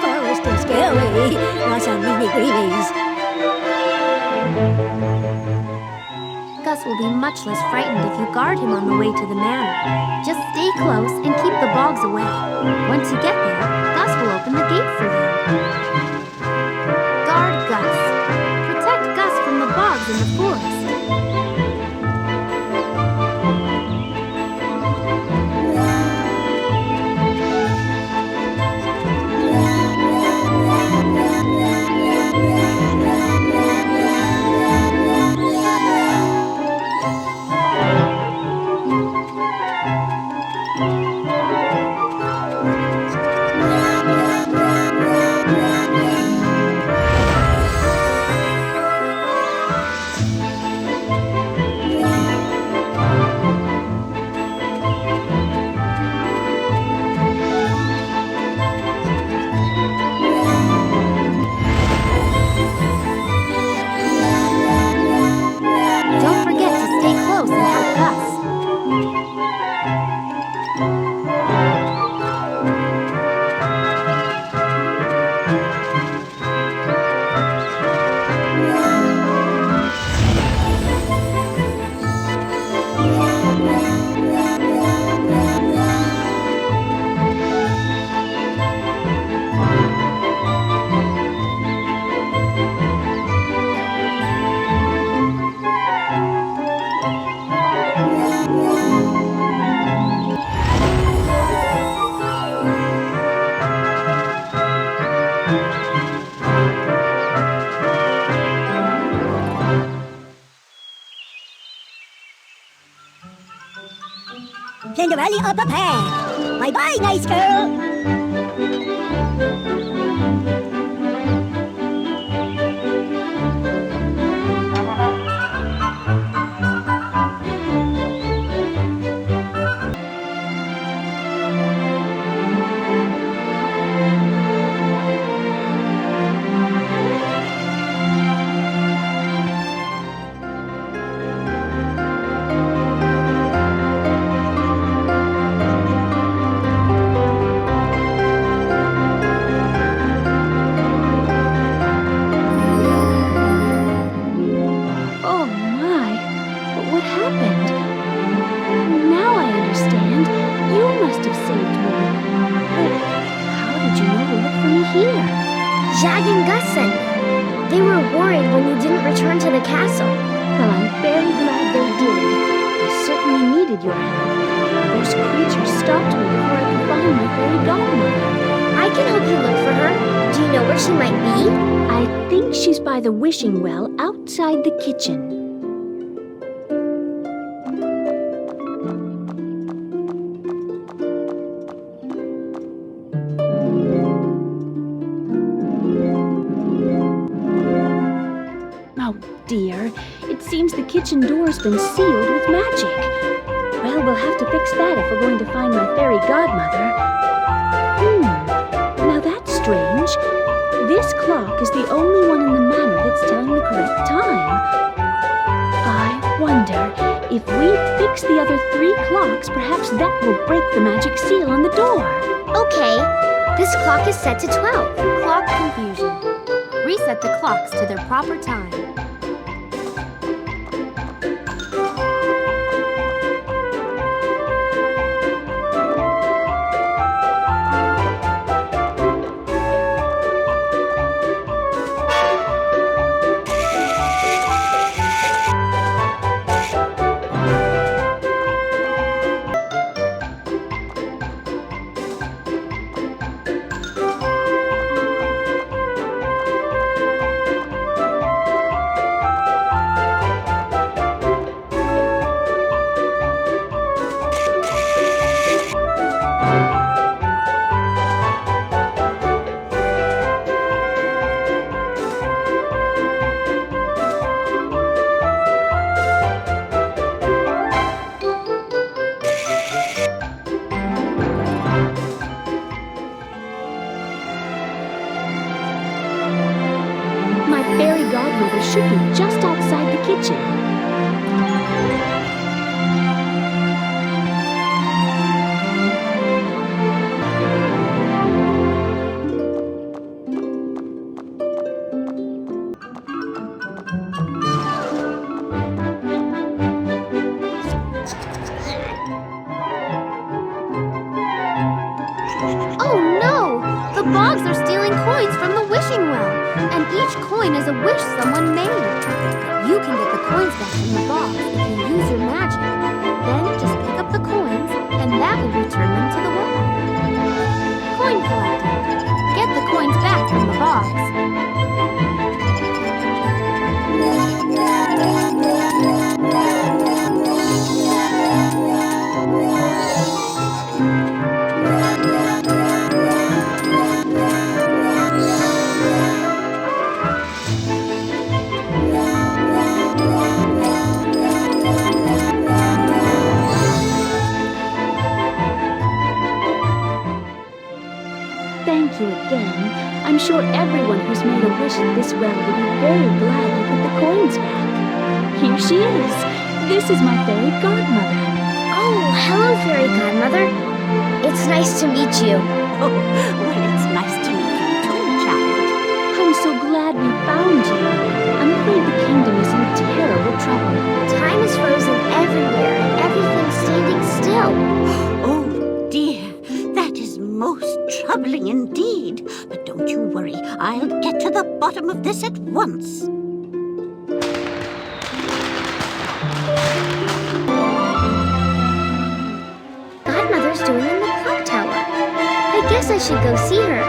Forest is scary. Lots of mini greenies. Gus will be much less frightened if you guard him on the way to the manor. Just stay close and keep the bogs away. Once you get there, Gus will open the gate for you. Guard Gus. Protect Gus from the bogs in the forest. Cinderella up ahead. Bye-bye, nice girl. Oh my, what happened? Now I understand. You must have saved me. But how did you know to look for me here? Jag and Gus sent me. They were worried when you didn't return to the castle. Well, I'm very glad they did. I certainly needed your help. Those creatures stopped me before I could find my fairy godmother. I can help you look for her. Do you know where she might be? I think she's by the wishing well outside the kitchen. Oh dear, it seems the kitchen door's been sealed with magic. Well, we'll have to fix that if we're going to find my fairy godmother. Now that's strange. This clock is the only one in the manor that's telling the correct time. I wonder, if we fix the other 3 clocks, perhaps that will break the magic seal on the door. Okay, this clock is set to 12. Clock confusion. Reset the clocks to their proper time. Fairy godmother should be just outside the kitchen. Oh no! The Bogs are stealing coins from the wishing well, and each coin is a wish someone made. You can get the coins back from the Bogs if you use your magic. Then just pick up the coins, and that will return them to the well. Coin collecting. Get the coins back from the Bogs. Thank you again. I'm sure everyone who's made a wish at this well will be very glad you put the coins back. Here she is. This is my fairy godmother. Oh, hello, fairy godmother. It's nice to meet you. Oh, well, it's nice to meet you too, child. I'm so glad we found you. I'm afraid the kingdom is in terrible trouble. Time is frozen everywhere and everything's standing still. Oh, dear. That is most troubling indeed. But don't you worry. I'll get to the bottom of this at once. Godmother's doing in the clock tower. I guess I should go see her.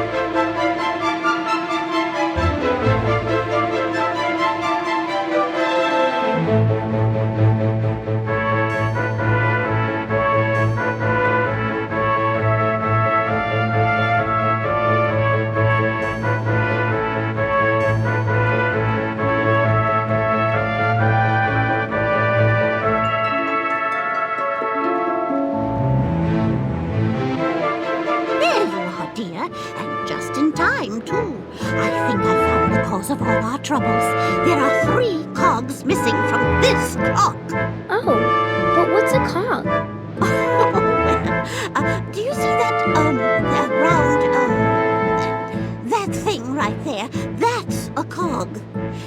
clock. Oh, but what's a cog? Do you see that, round, that thing right there? That's a cog.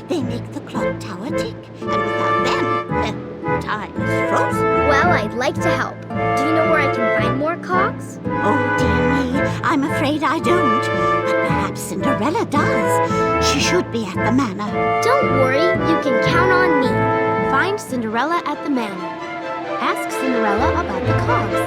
They make the clock tower tick, and without them, time is frozen. Well, I'd like to help. Do you know where I can find more cogs? Oh, dear me, I'm afraid I don't. But perhaps Cinderella does. She should be at the manor. Don't worry, you can count on me. Find Cinderella at the manor. Ask Cinderella about the cogs.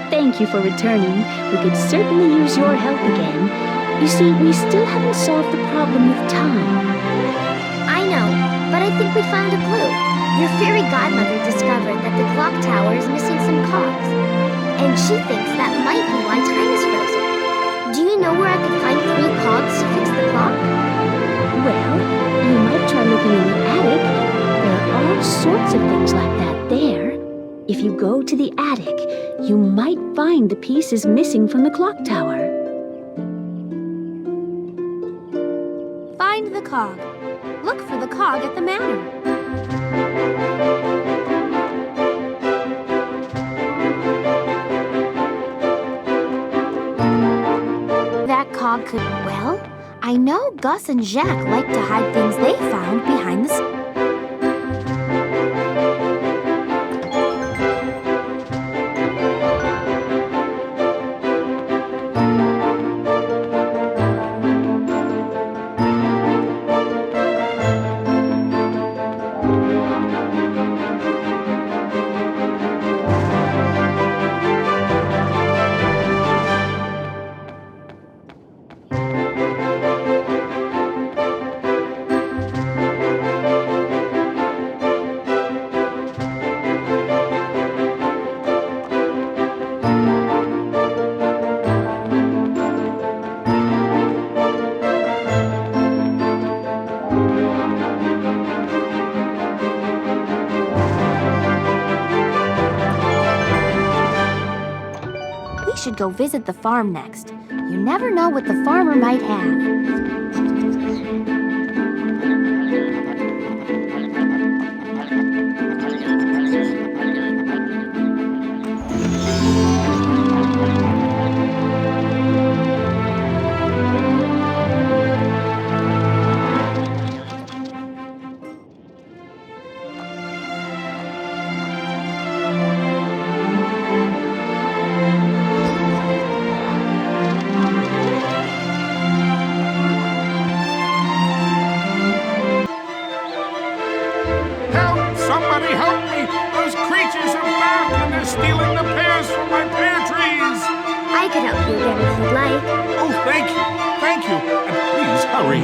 Thank you for returning. We could certainly use your help again. You see, we still haven't solved the problem with time. I know, but I think we found a clue. Your fairy godmother discovered that the clock tower is missing some cogs, and she thinks that might be why time is frozen. Do you know where I could find 3 cogs to fix the clock? Well, you might try looking in the attic. There are all sorts of things like that there. If you go to the attic, you might find the pieces missing from the clock tower. Find the cog. Look for the cog at the manor. That cog could... Well, I know Gus and Jacques like to hide things they found behind the... should go visit the farm next. You never know what the farmer might have. Somebody help me! Those creatures are back and they're stealing the pears from my pear trees! I could help you again if you'd like. Oh, thank you! Thank you! And please hurry!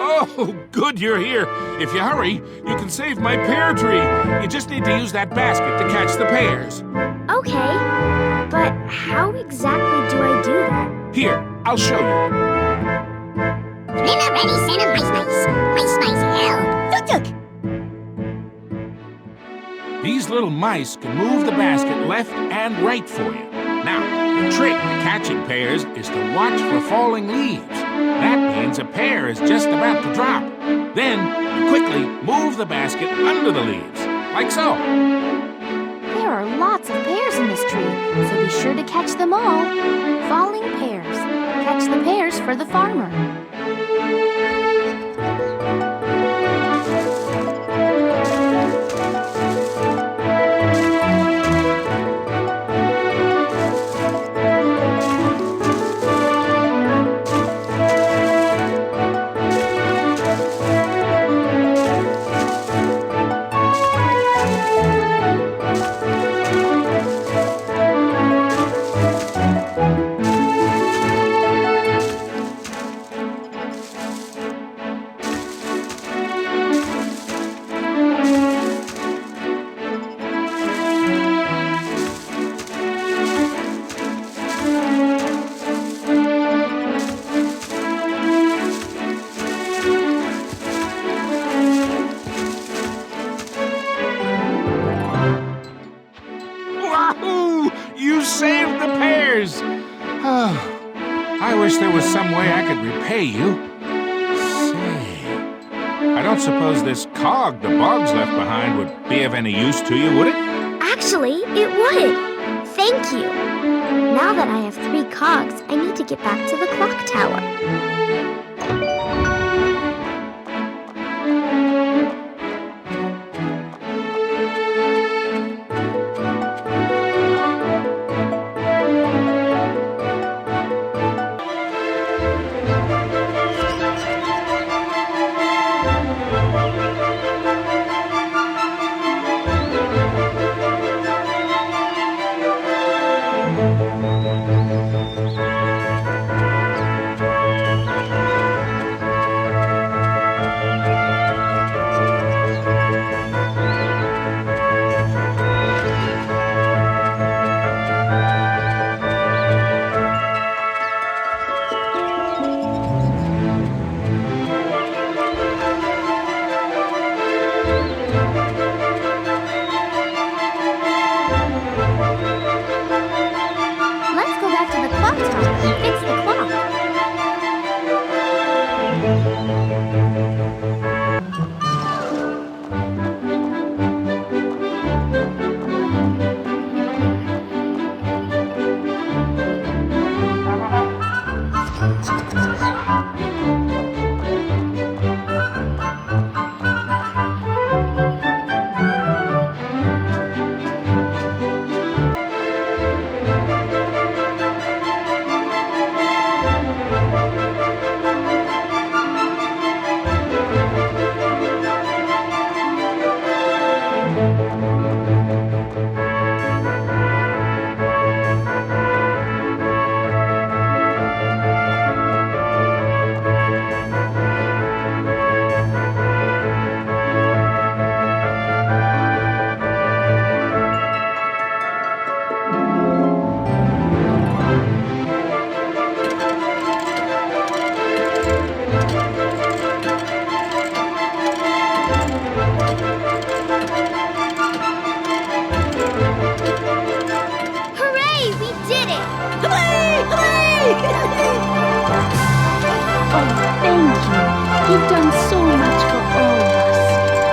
Oh, good you're here. If you hurry, you can save my pear tree. You just need to use that basket to catch the pears. Okay, but how exactly do I do that? Here, I'll show you. Dinner ready, Santa. Mice, mice. Mice, mice, hell. Tuk-tuk. These little mice can move the basket left and right for you. Now, the trick to catching pears is to watch for falling leaves. That means a pear is just about to drop. Then, you quickly move the basket under the leaves, like so. There are lots of pears in this tree, so be sure to catch them all. Falling pears. Catch the pears for the farmer. Wahoo! You saved the pears! Oh, I wish there was some way I could repay you. Say, I don't suppose this cog the Boggs left behind would be of any use to you, would it? Actually, it would. Thank you. Now that I have 3 cogs, I need to get back to the clock tower. You've done so much for all of us.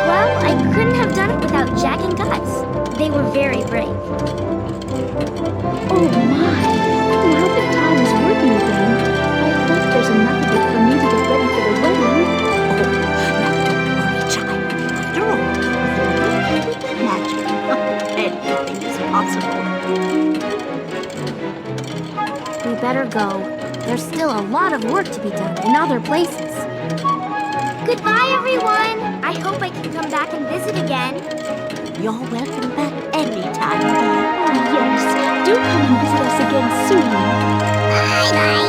Well, I couldn't have done it without Jack and Gus. They were very brave. Oh my! Now that Tom is working again, I hope there's enough of it for me to get ready for the wedding. Now don't worry, child. After all, with magic, anything is possible. We better go. There's still a lot of work to be done in other places. Goodbye, everyone. I hope I can come back and visit again. You're welcome back anytime, dear. Oh, yes. Do come and visit us again soon. Bye-bye.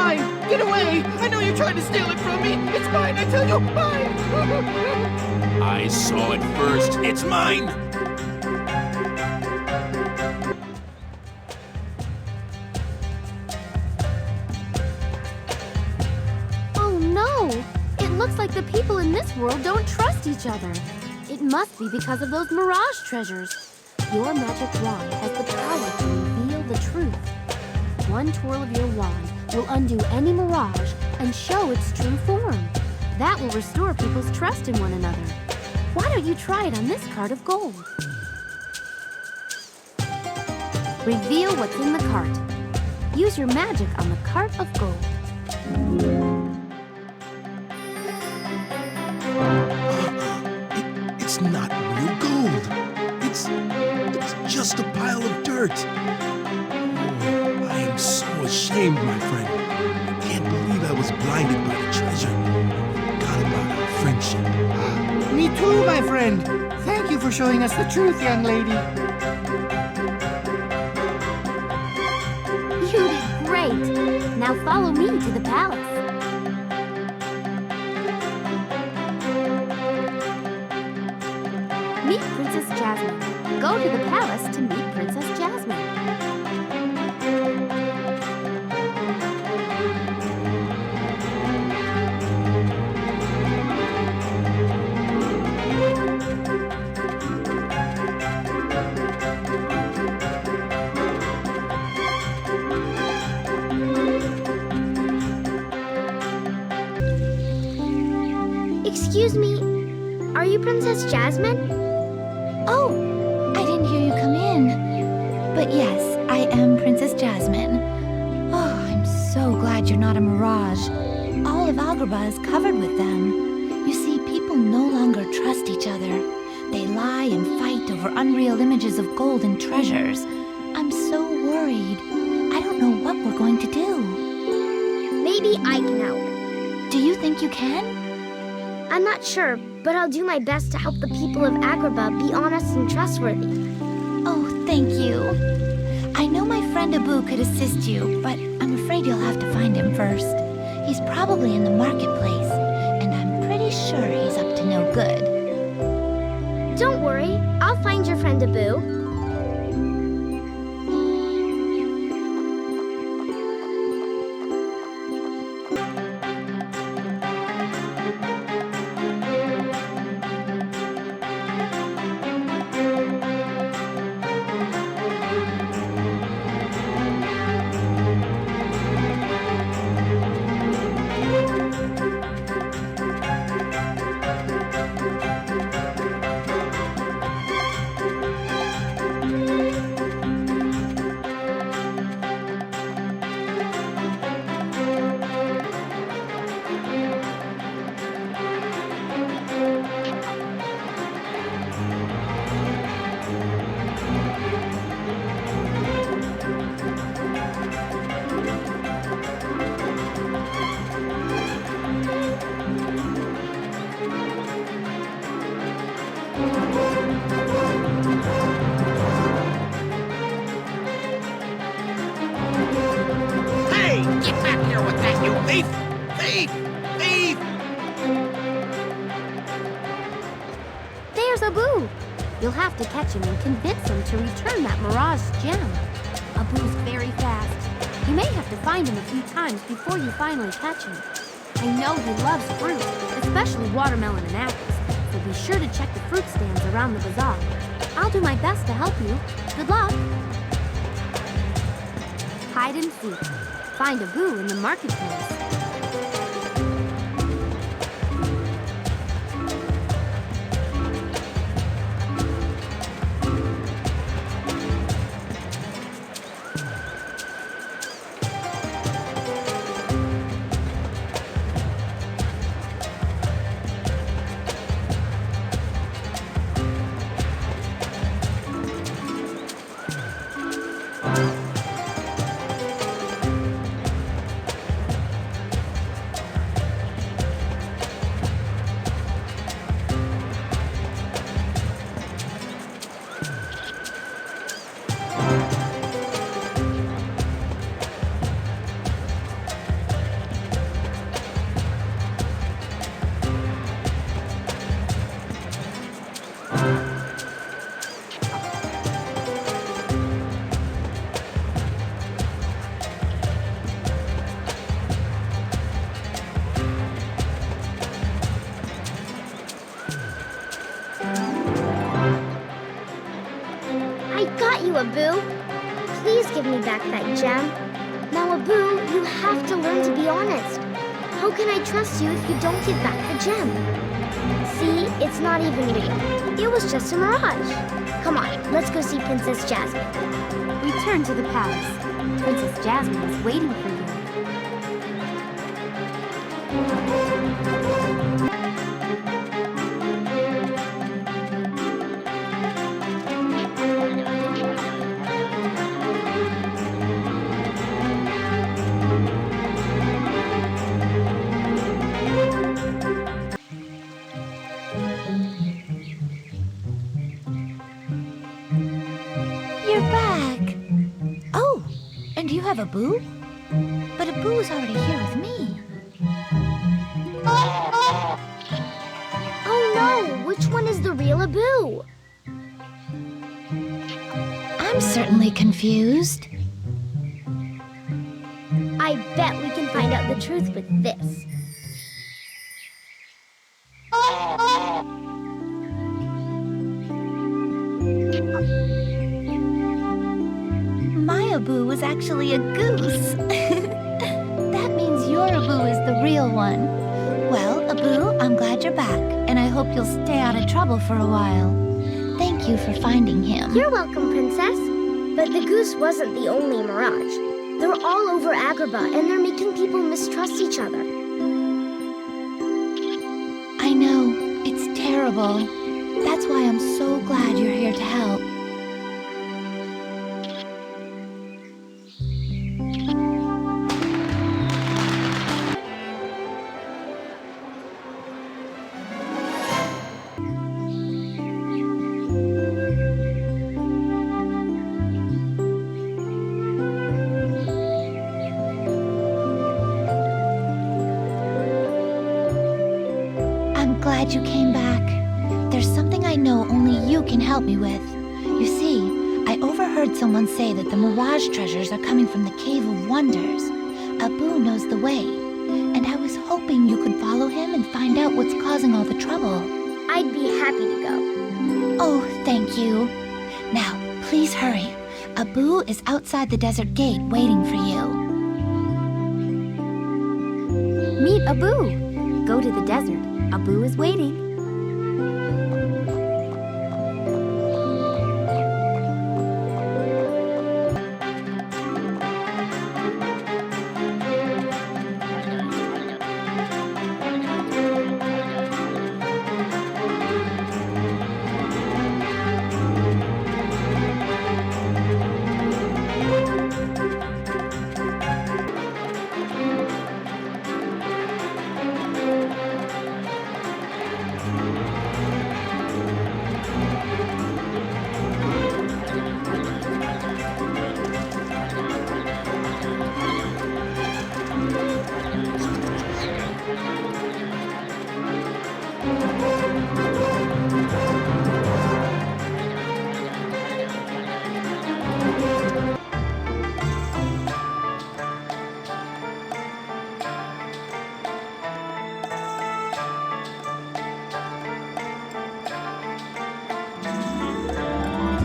mine! Get away! I know you're trying to steal it from me! It's mine, I tell you! Mine! I saw it first. It's mine! Oh no! It looks like the people in this world don't trust each other. It must be because of those mirage treasures. Your magic wand has the power to reveal the truth. One twirl of your wand will undo any mirage and show its true form. That will restore people's trust in one another. Why don't you try it on this cart of gold? Reveal what's in the cart. Use your magic on the cart of gold. It's not real gold. It's just a pile of dirt. Oh, I am so ashamed, my friend. I can't believe I was blinded by the treasure. I forgot about our friendship. Me too, my friend. Thank you for showing us the truth, young lady. You did great. Now follow me to the palace. Meet Princess Jasmine. Go to the palace to meet Princess Jasmine. Excuse me, are you Princess Jasmine? Oh, I didn't hear you come in. But yes, I am Princess Jasmine. Oh, I'm so glad you're not a mirage. All of Agrabah is covered with them. You see, people no longer trust each other. They lie and fight over unreal images of gold and treasures. I'm so worried. I don't know what we're going to do. Maybe I can help. Do you think you can? I'm not sure, but I'll do my best to help the people of Agrabah be honest and trustworthy. Oh, thank you. I know my friend Abu could assist you, but I'm afraid you'll have to find him first. He's probably in the marketplace, and I'm pretty sure he's up to no good. Don't worry, I'll find your friend Abu. Get back here with that, you thief! Thief! Thief! There's Abu. You'll have to catch him and convince him to return that mirage gem. Abu's very fast. You may have to find him a few times before you finally catch him. I know he loves fruit, especially watermelon and apples, so be sure to check the fruit stands around the bazaar. I'll do my best to help you. Good luck. Hide and seek. Find Abu in the marketplace. Abu. Please give me back that gem. Now, Abu, you have to learn to be honest. How can I trust you if you don't give back the gem? See, it's not even real. It was just a mirage. Come on, let's go see Princess Jasmine. Return to the palace. Princess Jasmine is waiting for you. You're back. Oh, and you have Abu? But Abu's already here with me. Oh no, which one is the real Abu? I'm certainly confused. I bet we can find out the truth with this. My Abu was actually a goose. That means your Abu is the real one. Well, Abu, I'm glad you're back, and I hope you'll stay out of trouble for a while. Thank you for finding him. You're welcome, Princess. But the goose wasn't the only mirage. They're all over Agrabah, and they're making people mistrust each other. I know, it's terrible. That's why I'm so glad you're here to help. Glad you came back. There's something I know only you can help me with. You see, I overheard someone say that the Mirage treasures are coming from the Cave of Wonders. Abu knows the way, and I was hoping you could follow him and find out what's causing all the trouble. I'd be happy to go. Oh, thank you. Now, please hurry. Abu is outside the desert gate waiting for you. Meet Abu. Go to the desert. Abu is waiting.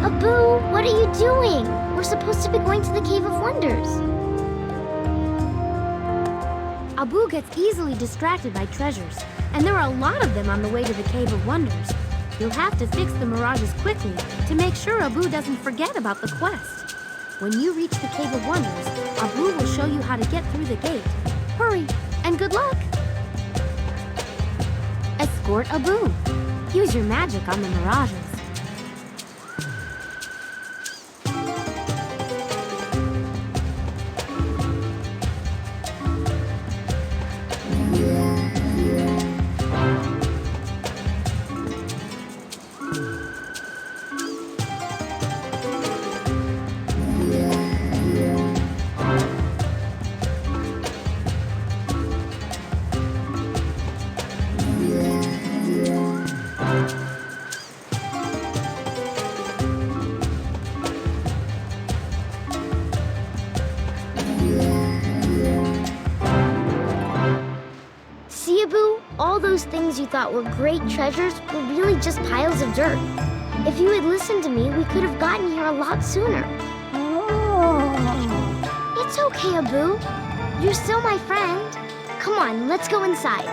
Abu, what are you doing? We're supposed to be going to the Cave of Wonders. Abu gets easily distracted by treasures, and there are a lot of them on the way to the Cave of Wonders. You'll have to fix the mirages quickly to make sure Abu doesn't forget about the quest. When you reach the Cave of Wonders, Abu will show you how to get through the gate. Hurry, and good luck! Escort Abu. Use your magic on the mirages. See, Abu? All those things you thought were great treasures were really just piles of dirt. If you had listened to me, we could have gotten here a lot sooner. It's okay, Abu. You're still my friend. Come on, let's go inside.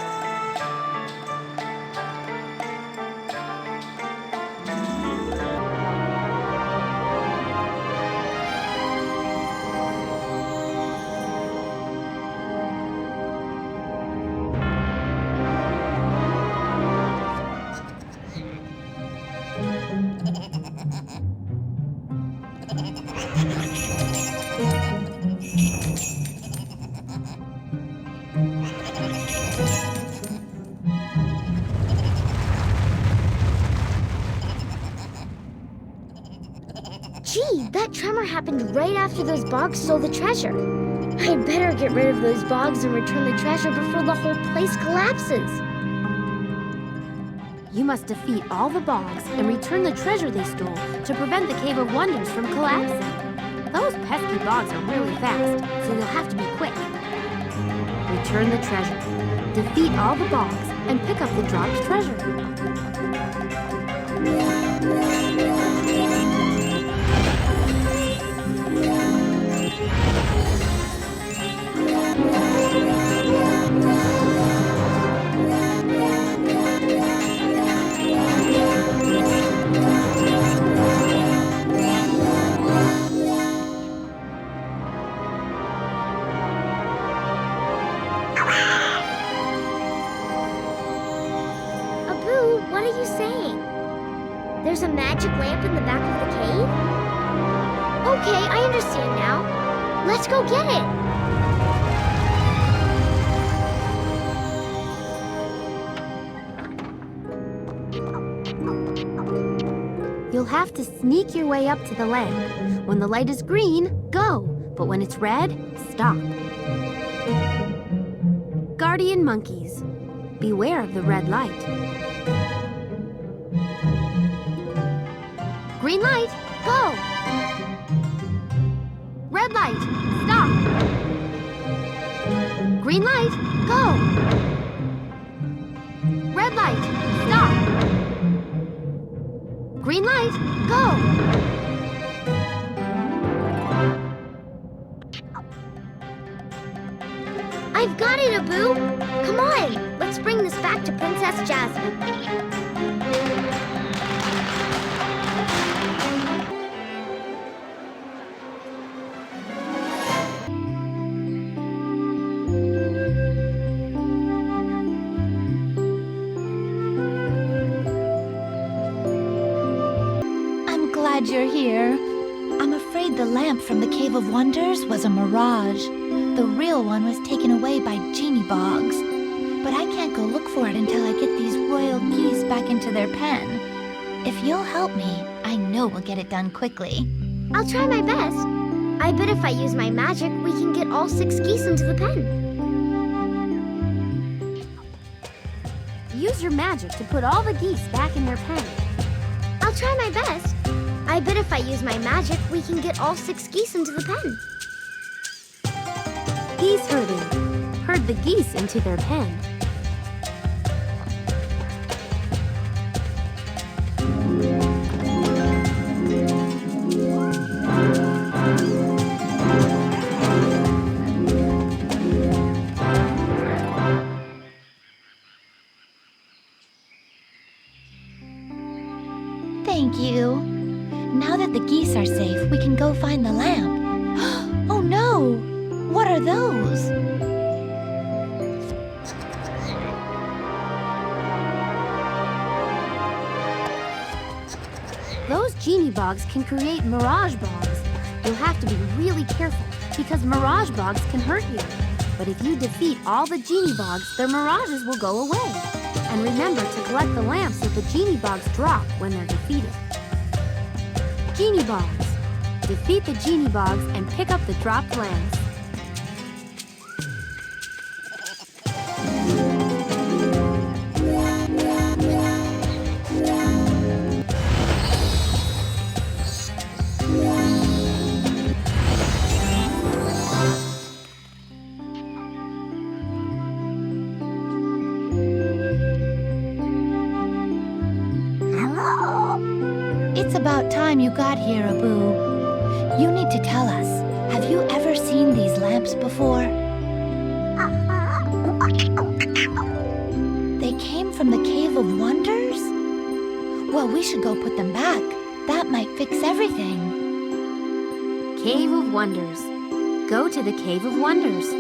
Gee, that tremor happened right after those bogs stole the treasure. I'd better get rid of those bogs and return the treasure before the whole place collapses. You must defeat all the bogs and return the treasure they stole to prevent the Cave of Wonders from collapsing. Those pesky bogs are really fast, so you'll have to be quick. Return the treasure, defeat all the bogs, and pick up the dropped treasure. Abu, what are you saying? There's a magic lamp in the back of the cave? Okay, I understand now. Let's go get it. You'll have to sneak your way up to the lamp. When the light is green, go. But when it's red, stop. Guardian monkeys, beware of the red light. Green light, go. Red light, stop. Green light, go. Red light, stop. Green light, go! I've got it, Abu! Come on, let's bring this back to Princess Jasmine. Glad you're here. I'm afraid the lamp from the Cave of Wonders was a mirage. The real one was taken away by genie bogs. But I can't go look for it until I get these royal geese back into their pen. If you'll help me, I know we'll get it done quickly. I'll try my best. I bet if I use my magic, we can get all 6 geese into the pen. Use your magic to put all the geese back in their pen. I'll try my best. I bet if I use my magic, we can get all 6 geese into the pen. Geese herding. Herd the geese into their pen. Thank you. Now that the geese are safe, we can go find the lamp. Oh no! What are those? Those genie bogs can create mirage bogs. You'll have to be really careful because mirage bogs can hurt you. But if you defeat all the genie bogs, their mirages will go away. And remember to collect the lamps that the genie bogs drop when they're defeated. Genie bogs. Defeat the genie bogs and pick up the dropped lamps. time you got here, Abu. You need to tell us, have you ever seen these lamps before? They came from the Cave of Wonders? Well, we should go put them back. That might fix everything. Cave of Wonders. Go to the Cave of Wonders.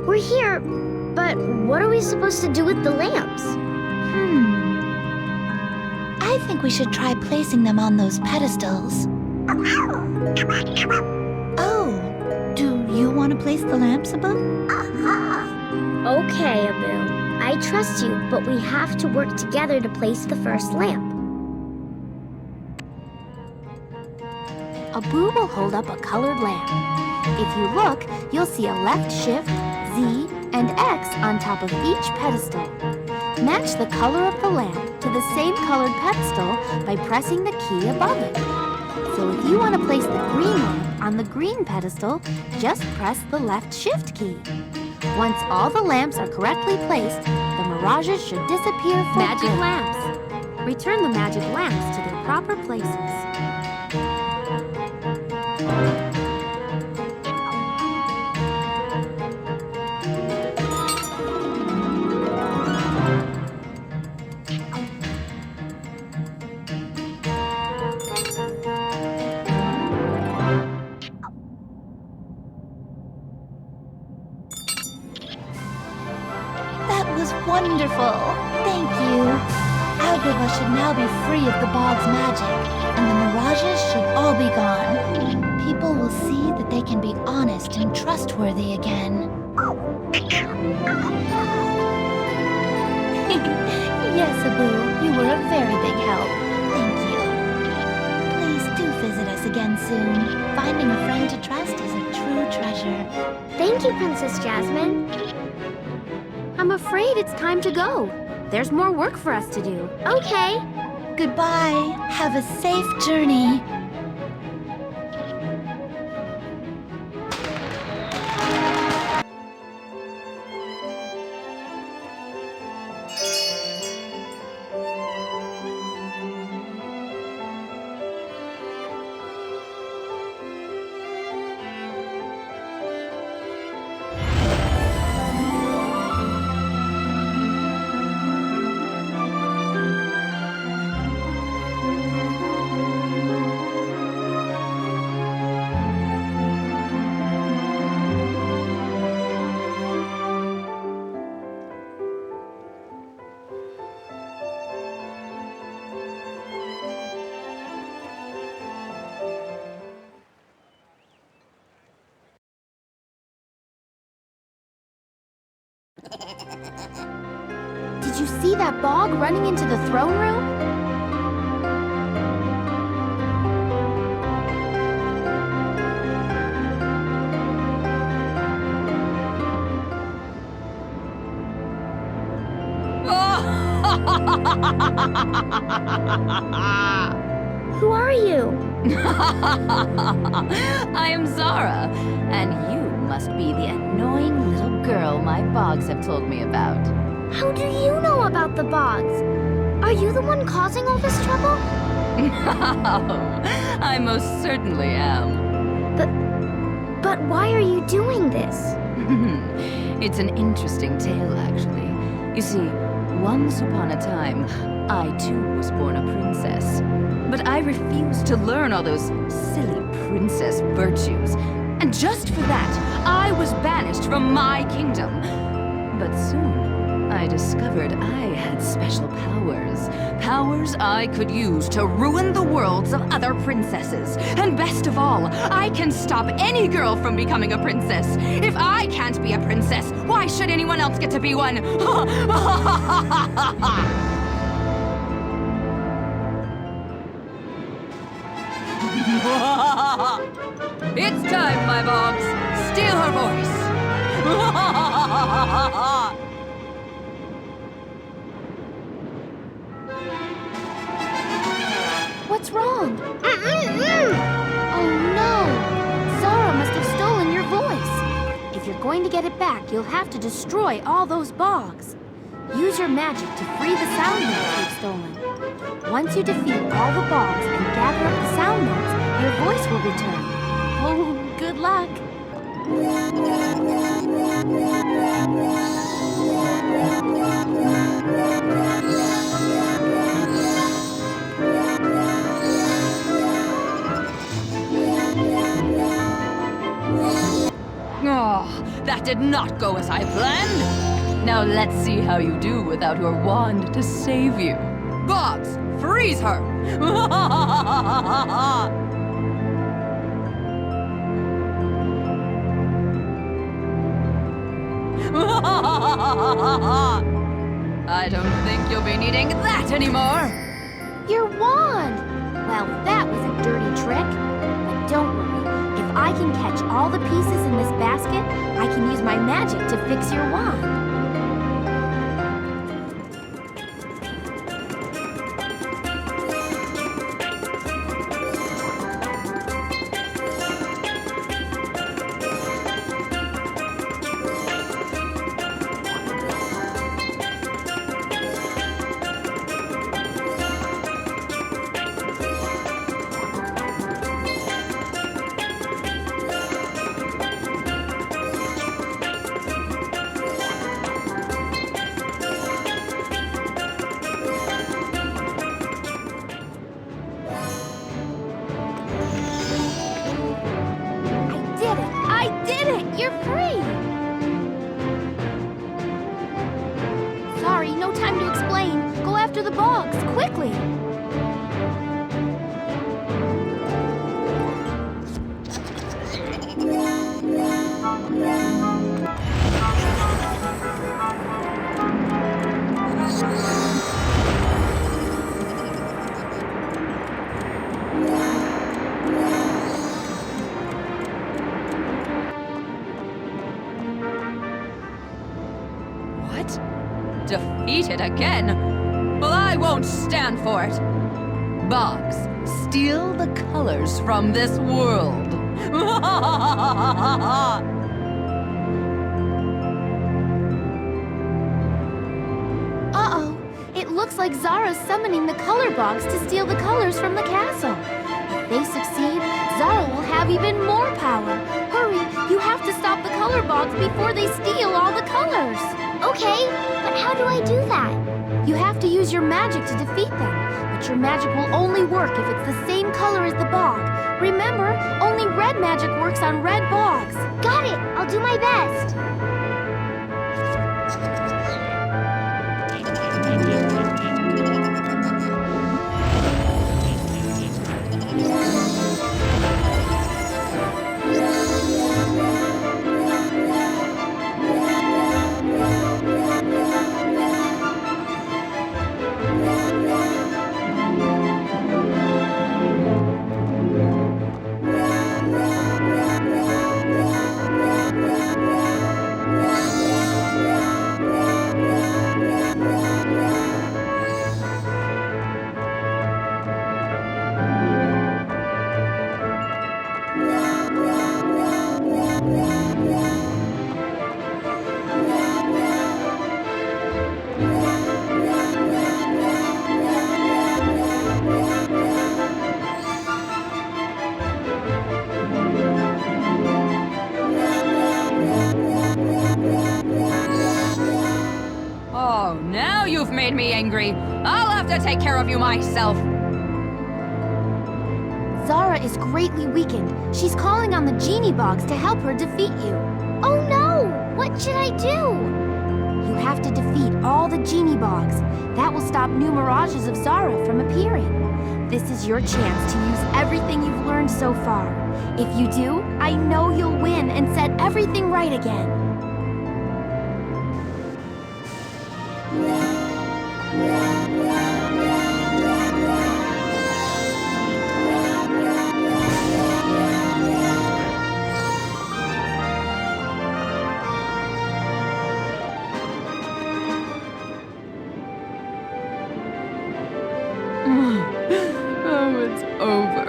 We're here, but what are we supposed to do with the lamps? I think we should try placing them on those pedestals. Oh, do you want to place the lamps, Abu? Okay, Abu. I trust you, but we have to work together to place the first lamp. Abu will hold up a colored lamp. If you look, you'll see a left shift, Z, and X on top of each pedestal. Match the color of the lamp to the same colored pedestal by pressing the key above it. So if you want to place the green lamp on the green pedestal, just press the left shift key. Once all the lamps are correctly placed, the mirages should disappear for magic lamps. Return the magic lamps to their proper places. That was wonderful. Thank you. Agrabah should now be free of the bog's magic, and the mirages should all be gone. People will see that they can be honest and trustworthy again. Yes, Abu, you were a very big help. Thank you. Please do visit us again soon. Finding a friend to trust is a true treasure. Thank you, Princess Jasmine. I'm afraid it's time to go. There's more work for us to do. Okay. Goodbye. Have a safe journey. Did you see that bog running into the throne room? Who are you? I am Zara, and you must be the annoying little girl my bogs have told me about. How do you know about the bogs? Are you the one causing all this trouble? I most certainly am. But why are you doing this? It's an interesting tale, actually. You see, once upon a time, I too was born a princess. But I refused to learn all those silly princess virtues. And just for that, I was banished from my kingdom. But soon, I discovered I had special powers. Powers I could use to ruin the worlds of other princesses. And best of all, I can stop any girl from becoming a princess. If I can't be a princess, why should anyone else get to be one? It's time, my bogs. Steal her voice. going to get it back, you'll have to destroy all those bogs. Use your magic to free the sound notes you've stolen. Once you defeat all the bogs and gather up the sound notes, your voice will return. Oh, good luck. Oh, that did not go as I planned. Now let's see how you do without your wand to save you. Boggs, freeze her! I don't think you'll be needing that anymore. Your wand! Well, that was a dirty trick. But don't worry. If I can catch all the pieces in this basket, I can use my magic to fix your wand. You're free! Sorry, no time to explain. Go after the bogs, quickly! Defeated again? Well, I won't stand for it. Boggs, steal the colors from this world. Uh-oh. It looks like Zara's summoning the color bogs to steal the colors from the castle. If they succeed, Zara will have even more power. Hurry, you have to stop the color bogs before they steal all the colors. Okay, but how do I do that? You have to use your magic to defeat them, but your magic will only work if it's the same color as the bog. Remember, only red magic works on red bogs. Got it! I'll do my best. Oh, now you've made me angry. I'll have to take care of you myself. Zara is greatly weakened. She's calling on the genie bogs to help her defeat you. Oh no! What should I do? You have to defeat all the genie bogs. That will stop new mirages of Zara from appearing. This is your chance to use everything you've learned so far. If you do, I know you'll win and set everything right again. Oh, it's over.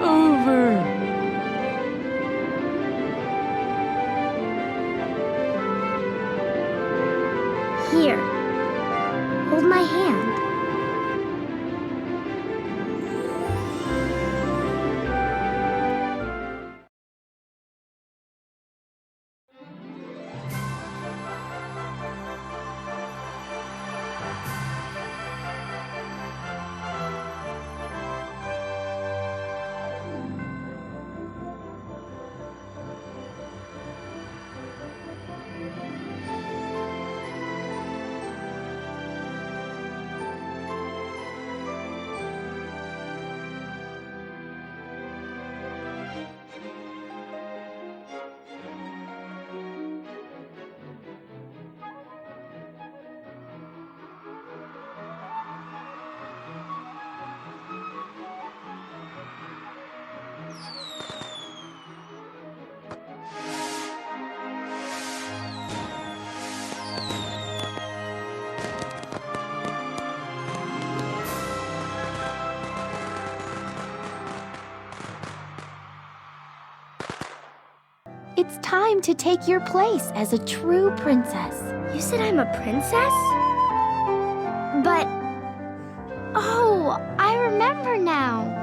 Over. Here, hold my hand. It's time to take your place as a true princess. You said I'm a princess? But... Oh, I remember now.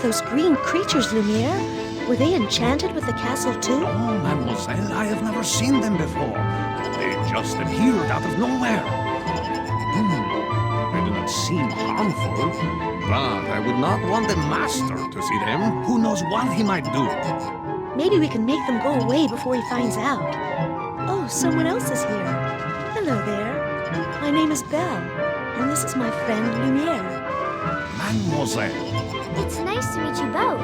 Those green creatures, Lumiere? Were they enchanted with the castle too? Oh, mademoiselle, I have never seen them before. They just appeared out of nowhere. They do not seem harmful, but I would not want the master to see them. Who knows what he might do? Maybe we can make them go away before he finds out. Oh, someone else is here. Hello there. My name is Belle, and this is my friend Lumiere. Mademoiselle. It's nice to meet you both.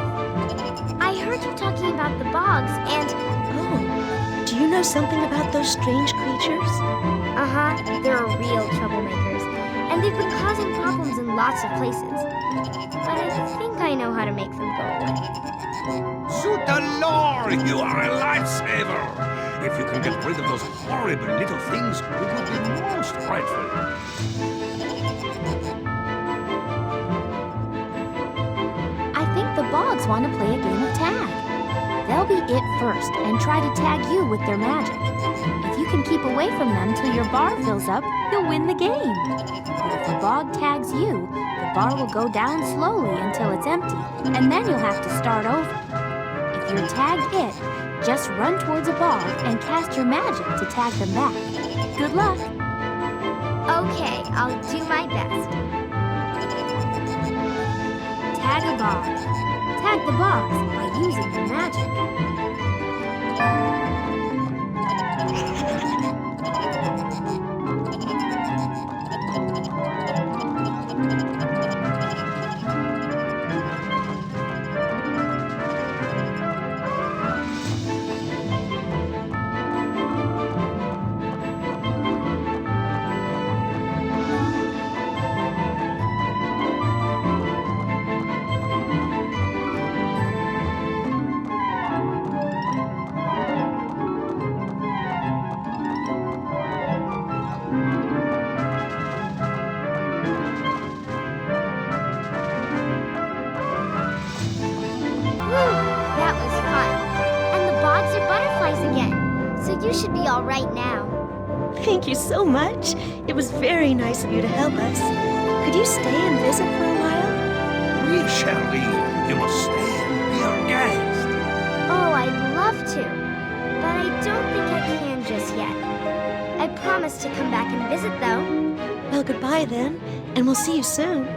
I heard you talking about the bogs and... Oh, do you know something about those strange creatures? Uh-huh, they're real troublemakers, and they've been causing problems in lots of places. But I think I know how to make them go away. Zut alors, you are a lifesaver! If you can get rid of those horrible little things, we will be most grateful. The bogs want to play a game of tag. They'll be it first and try to tag you with their magic. If you can keep away from them till your bar fills up, you'll win the game. But if a bog tags you, the bar will go down slowly until it's empty, and then you'll have to start over. If you're tagged it, just run towards a bog and cast your magic to tag them back. Good luck. Okay, I'll do my best. Tag a bog. Tag the bogs by using your magic. You should be all right now. Thank you so much. It was very nice of you to help us. Could you stay and visit for a while? Oui, Shirley. You must stay and be our guest. Oh, I'd love to. But I don't think I can just yet. I promise to come back and visit, though. Well, goodbye then, and we'll see you soon.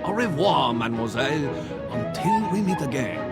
Au revoir, mademoiselle, until we meet again.